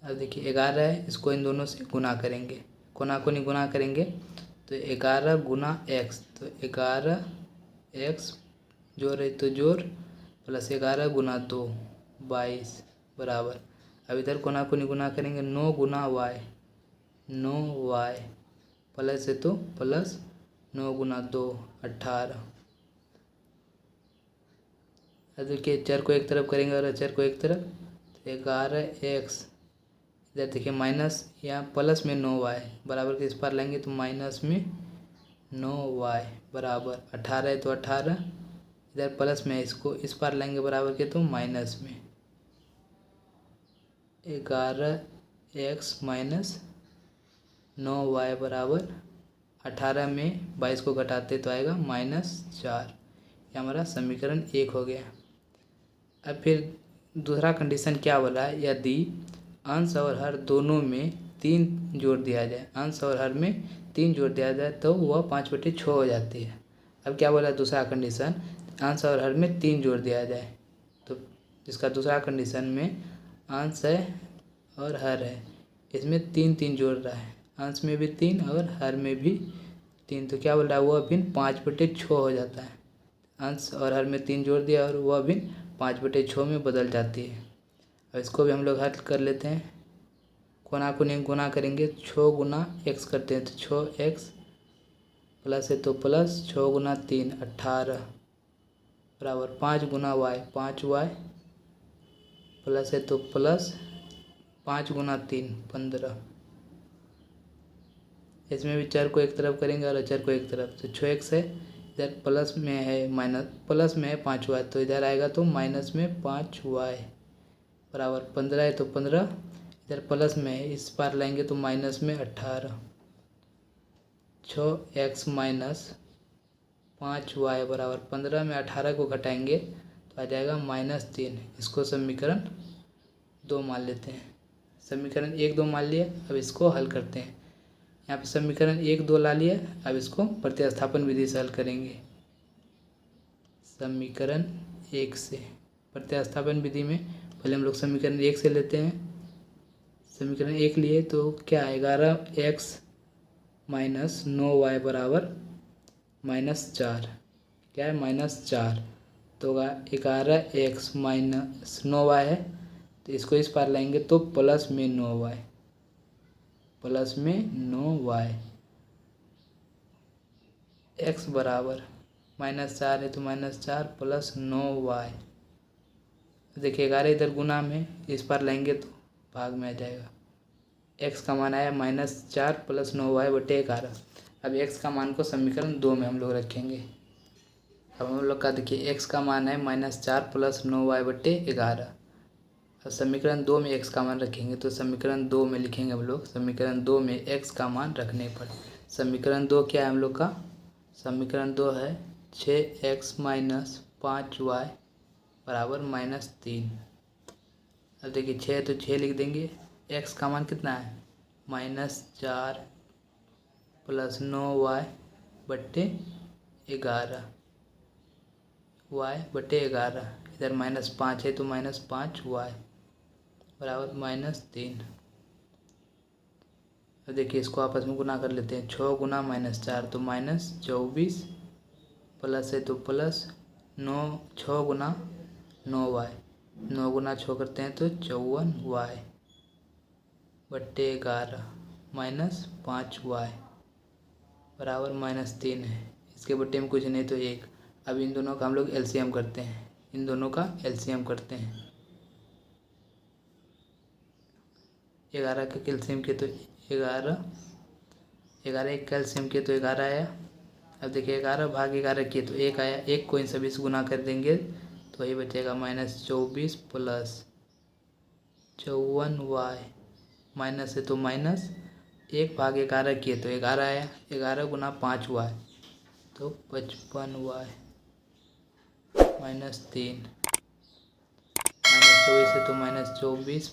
अब देखिए 11 है, इसको इन दोनों से गुना करेंगे, कोना कोनी गुना करेंगे तो 11 गुना x, तो 11x जोड़ है तो जोड़ प्लस 11 गुना 2 22 बराबर। अब इधर कोना कोनी गुना करेंगे 9 गुना y, 9y प्लस है तो प्लस 9 गुना 2 18। अब देखिए चर को एक तरफ करेंगे और अचर को एक तरफ, तो 11x, इधर देखिए माइनस, यहाँ प्लस में 9y बराबर के इस पार लेंगे तो माइनस में 9y बराबर 18 है तो 18, इधर प्लस में इसको इस पार लेंगे बराबर के तो माइनस में 11x माइनस 9y बराबर 18 में 22 को घटाते तो आएगा -4। ये हमारा समीकरण 1 हो गया। अब फिर दूसरा कंडीशन क्या बोला है? यदि अंश और हर दोनों में 3 जोड़ दिया जाए, अंश और हर में 3 जोड़ दिया जाए तो वह 5/6 हो जाती है। अब क्या बोला दूसरा कंडीशन? अंश और हर में 3 जोड़ दिया जाए, तो इसका दूसरा कंडीशन में अंश है और हर है, इसमें 3 जोड़ रहा है, अंश में भी 3 और हर में भी 3, तो क्या बोल रहा है? वह भिन्न 5/6 हो जाता है। अंश और हर में 3 जोड़ दिया और वह भिन्न 5/6 में बदल जाती है। अब इसको भी हम लोग हल कर लेते हैं। कोना कोनी गुना करेंगे, 6 गुना x करते हैं तो 6x प्लस है तो प्लस 6 गुना 3 18 बराबर 5 गुना y 5y प्लस है तो प्लस 5 गुना 3 15। इसमें भी चर को एक तरफ करेंगे और अचर को एक तरफ, तो 6x है, इधर प्लस में है माइनस, प्लस में है 5y तो इधर आएगा तो माइनस में 5y बराबर 15 है तो 15, इधर प्लस में है इस पार लाएंगे तो माइनस में 18। 6x माइनस 5y बराबर 15 में 18 को घटाएंगे तो आ जाएगा -3। इसको समीकरण 2 मान लेते हैं। समीकरण 1 2 मान लिए। अब इसको हल करते हैं। यहाँ पे समीकरण 1 2 ला लिए, अब इसको प्रतिस्थापन विधि से हल करेंगे। समीकरण 1 से प्रतिस्थापन विधि में पहले हम लोग समीकरण 1 से लेते हैं। समीकरण 1 लिए तो क्या है? 11x माइनस 9y बराबर -4, क्या है? -4, तो 11x माइनस 9y है तो इसको इस पार लाएंगे तो प्लस में 9y, प्लस में 9y, x बराबर -4 है तो -4 प्लस 9y, देखिए 11 इधर गुना में, इस पार लाएंगे तो भाग में आ जाएगा। x का मान आया -4 + 9y/11। अब x का मान को समीकरण 2 में हम लोग रखेंगे। अब हम लोग का देखिए x का मान है -4 + 9y/11। अब समीकरण 2 में x का मान रखेंगे तो समीकरण 2 में लिखेंगे हम लोग, समीकरण 2 में x का मान रखने पर समीकरण 2 क्या है हम लोग का, समीकरण 2 है 6x - 5y = -3। अब देखिए 6 तो 6 लिख देंगे, x का मान कितना है -4 + 9y/11 y/11, इधर -5 है तो -5y = -3। अब देखिए इसको आपस में गुना कर लेते हैं, 6 गुना -4 तो -24, प्लस है तो प्लस 9, 6 गुना 9y, 9 गुना 6 करते हैं तो 54y/11 -5y = -3 है। इसके बट्टे में कुछ नहीं तो 1। अब इन दोनों का हम लोग एलसीएम करते हैं, इन दोनों का एलसीएम करते हैं। 11 का कैल्शियम किए तो 11, 11 एक कैल्शियम किए तो 11 आया। अब देखिए 11 भाग 11 किए तो 1 आया, 1 को इन सभी से गुना कर देंगे तो वही बचेगा -24 + 54y, माइनस है तो माइनस, 1 भाग 11 किए तो 11 आया, 11 गुना 5y तो 55y -3, -24 है तो -24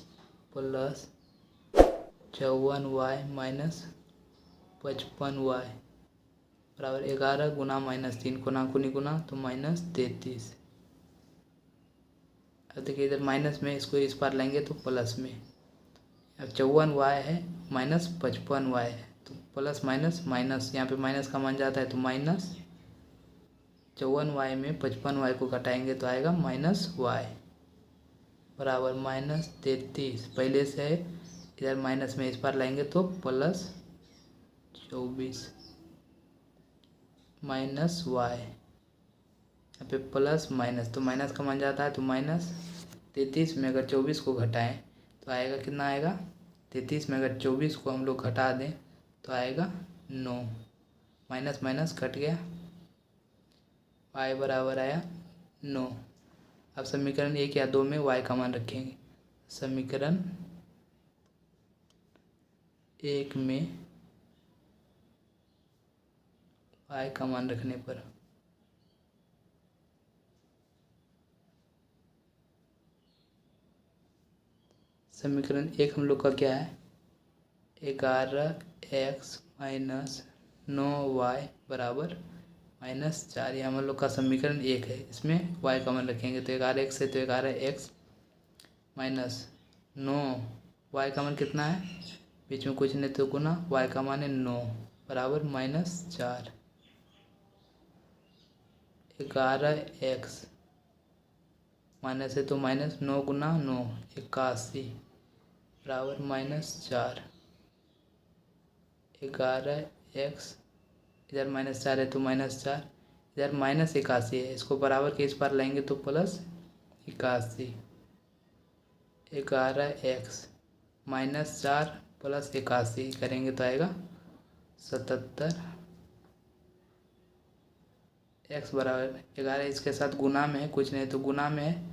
+ 54y -55y बराबर 11 गुना -3, गुना कुनी गुना तो -33। अब देखिए इधर माइनस में, इसको इस पार लाएंगे तो प्लस में। अब 54y है -55y है तो प्लस माइनस माइनस, यहाँ पे माइनस का मान जाता है तो माइनस 54y में 55y को घटाएंगे तो आएगा -y बराबर -33। पहले से है, इधर माइनस में इस पार लाएंगे तो +24 -y, यहाँ पे प्लस माइनस तो माइनस का मान जाता है तो -33 में अगर 24 को घटाएं तो आएगा कितना आएगा, 33 में अगर 24 को हम लोग घटा दें तो आएगा 9, माइनस माइनस कट गया, y बराबर आया 9। अब समीकरण 1 या 2 में y का मान रखेंगे। समीकरण 1 में y का मान रखने पर समीकरण 1 हम लोग का क्या है, 11x - 9y = -4। ये हम लोग का समीकरण 1 है, इसमें y का मान रखेंगे तो 11x है तो 11x - 9y का मान कितना है, बीच में कुछ नहीं तो गुना, y का मान है 9 बराबर -4। 11x माइनस है तो माइनस, 9 गुना 9 81 बराबर -4। 11x, इधर -4 है तो -4, इधर -81 है, इसको बराबर के इस पार लाएंगे तो +81। 11x -4 + 81 करेंगे तो आएगा 77। x बराबर 11, इसके साथ गुना में है, कुछ नहीं तो गुना में है,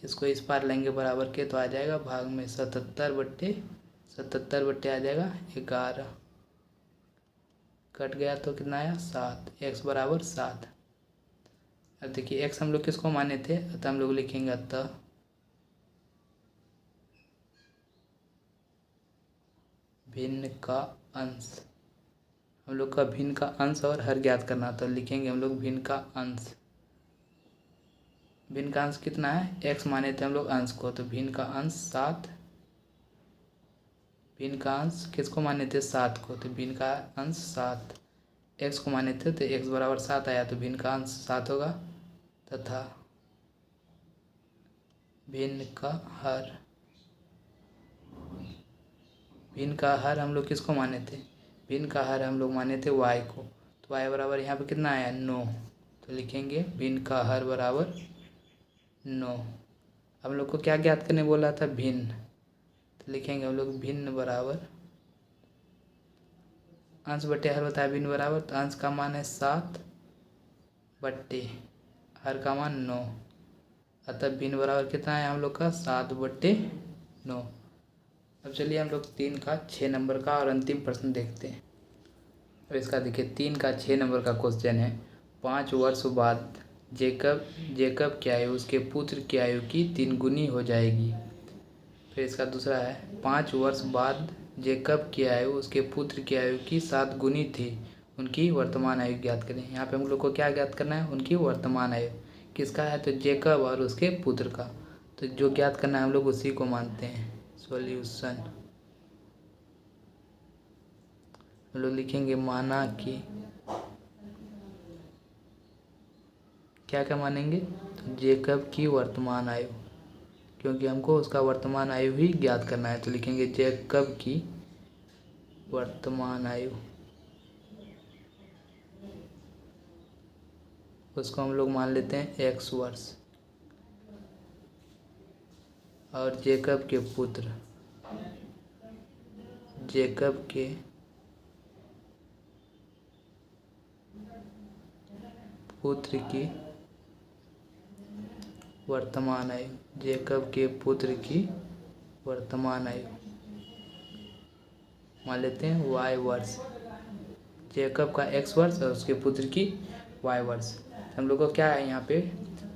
इसको इस पार लेंगे बराबर के तो आ जाएगा भाग में 77/77 आ जाएगा 11, कट गया तो कितना आया 7, x बराबर 7। अब देखिए x हम लोग किसको माने थे, अतः हम लोग लिखेंगे अतः भिन्न का अंश, हम लोग का भिन्न का अंश और हर ज्ञात करना, तो लिखेंगे हम लोग भिन्न का अंश। भिन्न का अंश कितना है, x माने थे हम लोग अंश को, तो भिन्न का अंश 7, भिन्न का अंश किसको माने थे 7 को, तो भिन्न का अंश 7, x को माने थे तो x बराबर 7 आया तो भिन्न का अंश 7 होगा, तथा भिन्न का हर, भिन्न का हर हम लोग किसको माने थे, भिन्न का हर हम लोग माने थे y को, तो y बराबर यहाँ पे कितना आया 9, तो लिखेंगे भिन्न का हर बराबर 9। हम लोग को क्या ज्ञात करने बोला था, भिन्न, तो लिखेंगे हम लोग भिन्न बराबर अंश बटे हर होता है भिन्न बराबर, तो अंश का मान है 7 बट्टे हर का मान 9, अतः भिन्न बराबर कितना है हम लोग का 7/9। अब चलिए हम लोग 3 का 6 नंबर का और अंतिम प्रश्न देखते हैं। अब इसका देखिए 3 का 6 नंबर का क्वेश्चन है, 5 वर्ष बाद जेकब की आयु उसके पुत्र की आयु की 3 गुनी हो जाएगी। फिर इसका दूसरा है, 5 वर्ष बाद जेकब की आयु उसके पुत्र की आयु की 7 गुनी थी, उनकी वर्तमान आयु ज्ञात करें। यहाँ पे हम लोग को क्या ज्ञात करना है, उनकी वर्तमान आयु। किसका है, तो जेकब और उसके पुत्र का। तो जो ज्ञात करना है हम लोग उसी को मानते हैं। सॉल्यूशन हम लोग लिखेंगे, माना कि क्या क्या मानेंगे, तो जेकब की वर्तमान आयु, क्योंकि हमको उसका वर्तमान आयु ही ज्ञात करना है। तो लिखेंगे जेकब की वर्तमान आयु, उसको हम लोग मान लेते हैं x वर्ष, और जेकब के पुत्र की वर्तमान आयु, जेकब के पुत्र की वर्तमान आयु मान लेते हैं y वर्ष, जेकब का x वर्ष और उसके पुत्र की y वर्ष। हम लोग को क्या है यहाँ पे,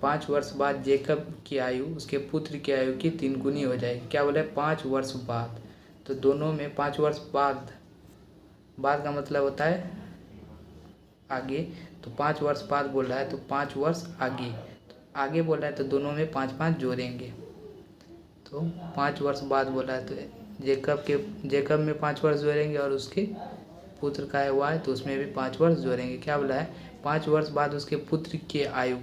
5 वर्ष बाद जेकब की आयु उसके पुत्र की आयु की 3 गुनी हो जाएगी। क्या बोला है, 5 वर्ष बाद, तो दोनों में 5 वर्ष बाद का मतलब होता है आगे, तो 5 वर्ष बाद बोल रहा है तो 5 वर्ष आगे, तो आगे बोल रहा है तो दोनों में 5 जोड़ेंगे, तो 5 वर्ष बाद बोला है तो जेकब में 5 वर्ष जोड़ेंगे और उसके पुत्र का है y, तो उसमें भी 5 वर्ष जोड़ेंगे। क्या बोला है, 5 वर्ष बाद उसके पुत्र की आयु,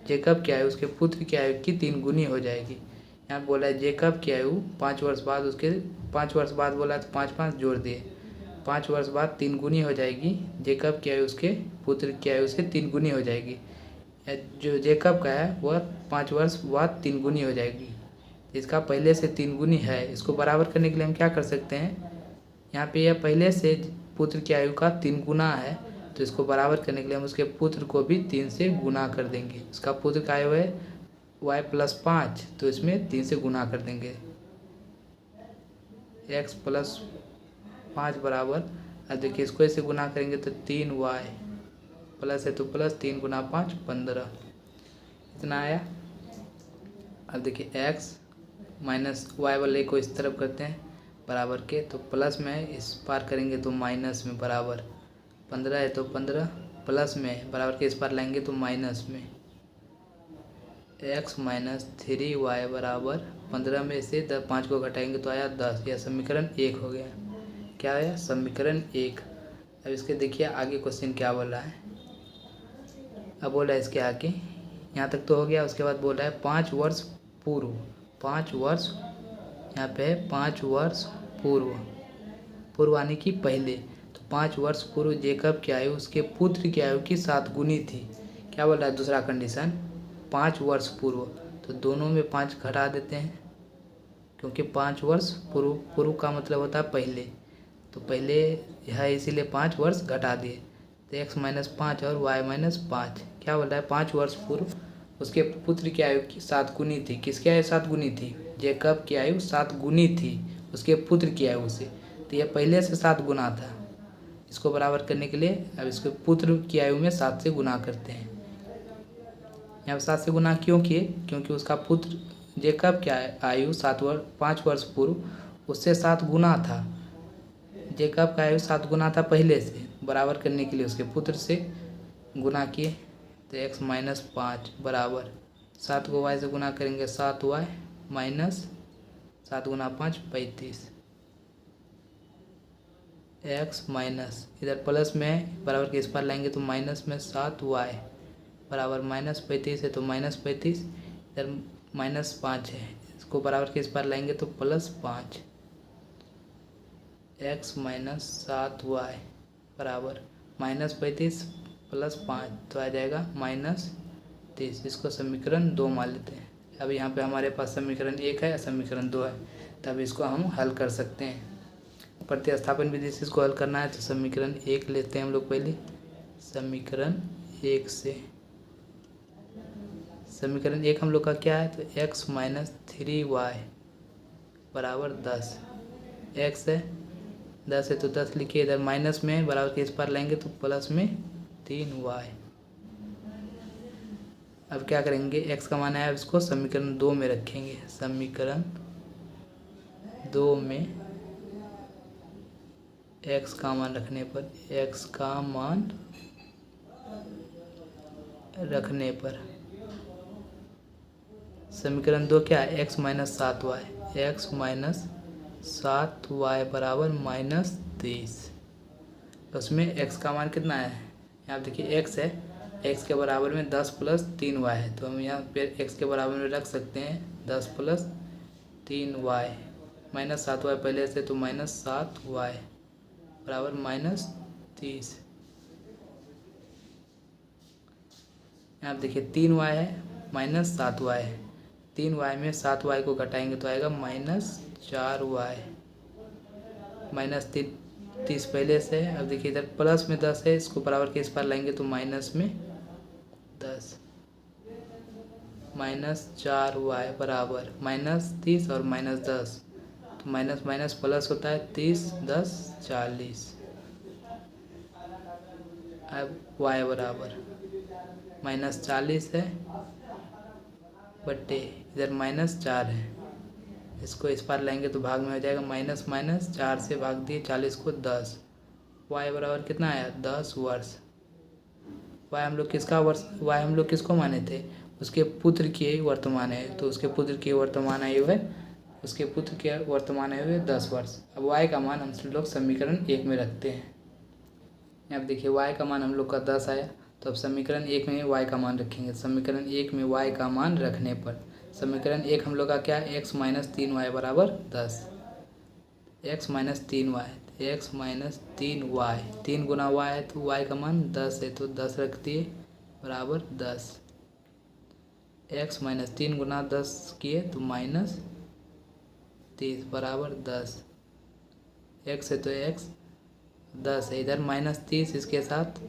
जेकब की आयु उसके पुत्र की आयु की 3 गुनी हो जाएगी। यहाँ बोला है जेकब की आयु 5 वर्ष बाद उसके 5 वर्ष बाद बोला है तो 5 जोड़ दिए, 5 वर्ष बाद 3 गुनी हो जाएगी। जेकब की आयु उसके पुत्र की आयु से 3 गुनी हो जाएगी। जो जेकब का है वह 5 वर्ष बाद 3 गुनी हो जाएगी। इसका पहले से 3 गुनी है, इसको बराबर करने के लिए हम क्या कर सकते हैं, यहाँ पे यह पहले से पुत्र की आयु का 3 गुना है, तो इसको बराबर करने के लिए हम उसके पुत्र को भी 3 से गुना कर देंगे। इसका पुत्र का आयु है y + 5, तो इसमें 3 से गुना कर देंगे, x + 5 बराबर, अब देखिए इसको ऐसे गुना करेंगे तो 3y प्लस है तो प्लस 3 × 5 15, इतना आया। अब देखिए x माइनस y वाले को इस तरफ करते हैं बराबर के, तो प्लस में इस पार करेंगे तो माइनस में बराबर, 15 है तो 15 प्लस में बराबर के इस पार लाएंगे तो माइनस में, x - 3y बराबर 15 में से 5 को घटाएंगे तो आया 10। यह समीकरण 1 हो गया। क्या आया, समीकरण 1। अब इसके देखिए आगे क्वेश्चन क्या बोल रहा है। अब बोल रहा है इसके आगे, यहाँ तक तो हो गया। उसके बाद बोल रहा है 5 वर्ष पूर्व, 5 वर्ष, यहाँ पे है 5 वर्ष पूर्व यानी कि पहले, तो 5 वर्ष पूर्व जेकब की आयु उसके पुत्र की आयु की 7 गुनी थी। क्या बोल रहा है दूसरा कंडीशन, 5 वर्ष पूर्व, तो दोनों में 5 घटा देते हैं, क्योंकि 5 वर्ष पूर्व का मतलब होता है पहले, तो पहले है इसीलिए 5 वर्ष घटा दिए, तो x - 5 और y - 5। क्या बोल रहा है, 5 वर्ष पूर्व उसके पुत्र की आयु की 7 गुनी थी। किसकी आयु 7 गुनी थी, जेकब की आयु 7 गुनी थी उसके पुत्र की आयु से, तो यह पहले से 7 गुना था। इसको बराबर करने के लिए अब इसके पुत्र की आयु में 7 से गुना करते हैं। यहाँ 7 से गुना क्यों किए, क्योंकि उसका पुत्र जेकब की आयु 5 वर्ष पूर्व उससे 7 गुना था। जेकब का आयु 7 गुना था पहले से, बराबर करने के लिए उसके पुत्र से गुना किए, तो x - 5 बराबर 7 को y से गुना करेंगे 7y माइनस 7 × 5 35, x माइनस इधर प्लस में बराबर के इस पार लाएंगे तो माइनस में 7y बराबर -35 है तो -35, इधर -5 है, इसको बराबर के इस पार लाएंगे तो +5, x - 7y बराबर -35 + 5, तो आ जाएगा -30। इसको समीकरण 2 मान लेते हैं। अब यहाँ पे हमारे पास समीकरण 1 है, समीकरण 2 है, तब इसको हम हल कर सकते हैं। प्रतिस्थापन विधि से इसको हल करना है तो समीकरण 1 लेते हैं हम लोग पहले। समीकरण 1 से समीकरण 1 हम लोग का क्या है, तो x - 3y बराबर 10। x है 10 है तो 10 लिखिए, इधर माइनस में बराबर के इस पार लाएंगे तो प्लस में 3y। अब क्या करेंगे, x का मान है, अब इसको समीकरण 2 में रखेंगे। समीकरण 2 में x का मान रखने पर, x का मान रखने पर समीकरण 2 क्या है, x - 7y, x - 7y बराबर -30। उसमें x का मान कितना है, यहाँ देखिए x है, x के बराबर में 10 + 3y है, तो हम यहाँ पे x के बराबर में रख सकते हैं 10 + 3y, -7y पहले से, तो -7y बराबर -30। यहाँ देखिए 3y है -7y है, 3y में 7y को घटाएंगे तो आएगा -4y, -30 पहले से है। अब देखिए इधर प्लस में 10 है, इसको बराबर के इस पार लाएंगे तो माइनस में 10, -4y बराबर -30 और -10, तो माइनस माइनस प्लस होता है, 30 10 40। अब y बराबर -40 है बट्टे इधर -4 है, इसको इस पार लाएंगे तो भाग में हो जाएगा, माइनस माइनस 4 से भाग दिए 40 को 10। y बराबर कितना आया, 10 वर्ष। y हम लोग किसका वर्ष, y हम लोग किसको माने थे, उसके पुत्र की वर्तमान है, तो उसके पुत्र की वर्तमान आयु है, उसके पुत्र के वर्तमान आयु है 10 वर्ष। अब y का मान हम लोग समीकरण 1 में रखते हैं। अब देखिए y का मान हम लोग का 10 आया, तो अब समीकरण 1 में y का मान रखेंगे। समीकरण 1 में y का मान रखने पर समीकरण 1 हम लोग का क्या है, x - 3y बराबर 10। x - 3y, x - 3y, 3 गुना y है तो y का मान 10 है, तो 10 रख दिए बराबर 10। x - 3 गुना 10 किए तो -30 बराबर 10। x है तो x 10 है, इधर -30 इसके साथ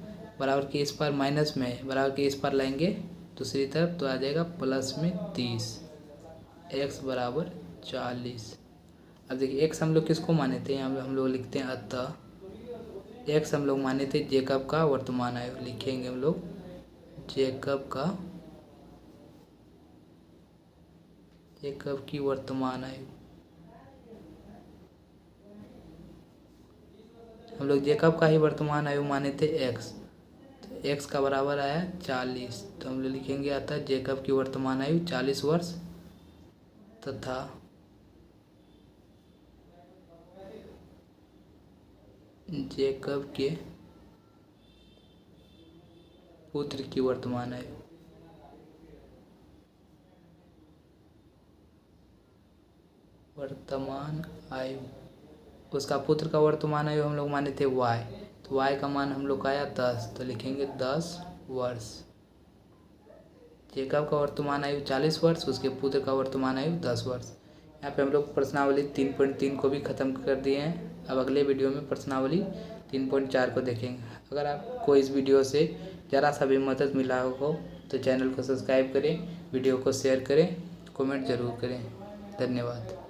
बराबर के इस पर माइनस में बराबर के इस पर लाएंगे दूसरी तरफ तो आ जाएगा प्लस में 30, x बराबर 40। अब देखिए x हम लोग किसको माने थे, यहाँ हम लोग लिखते हैं अतः x हम लोग माने थे जेकब का वर्तमान आयु, लिखेंगे हम लोग जेकब की वर्तमान आयु। हम लोग जेकब का ही वर्तमान आयु माने थे x, तो x का बराबर आया 40, तो हम लोग लिखेंगे अतः जेकब की वर्तमान आयु 40 वर्ष तथा जेकब के पुत्र की वर्तमान आयु उसका पुत्र का वर्तमान आयु हम लोग माने थे y, तो y का मान हम लोग का आया 10, तो लिखेंगे 10 वर्ष। जेकब का वर्तमान आयु 40 वर्ष, उसके पुत्र का वर्तमान आयु 10 वर्ष। यहाँ पे हम लोग प्रश्नावली 3.3 को भी ख़त्म कर दिए हैं। अब अगले वीडियो में प्रश्नावली 3.4 को देखेंगे। अगर आपको इस वीडियो से ज़रा सा भी मदद मिला हो तो चैनल को सब्सक्राइब करें, वीडियो को शेयर करें, कमेंट ज़रूर करें। धन्यवाद।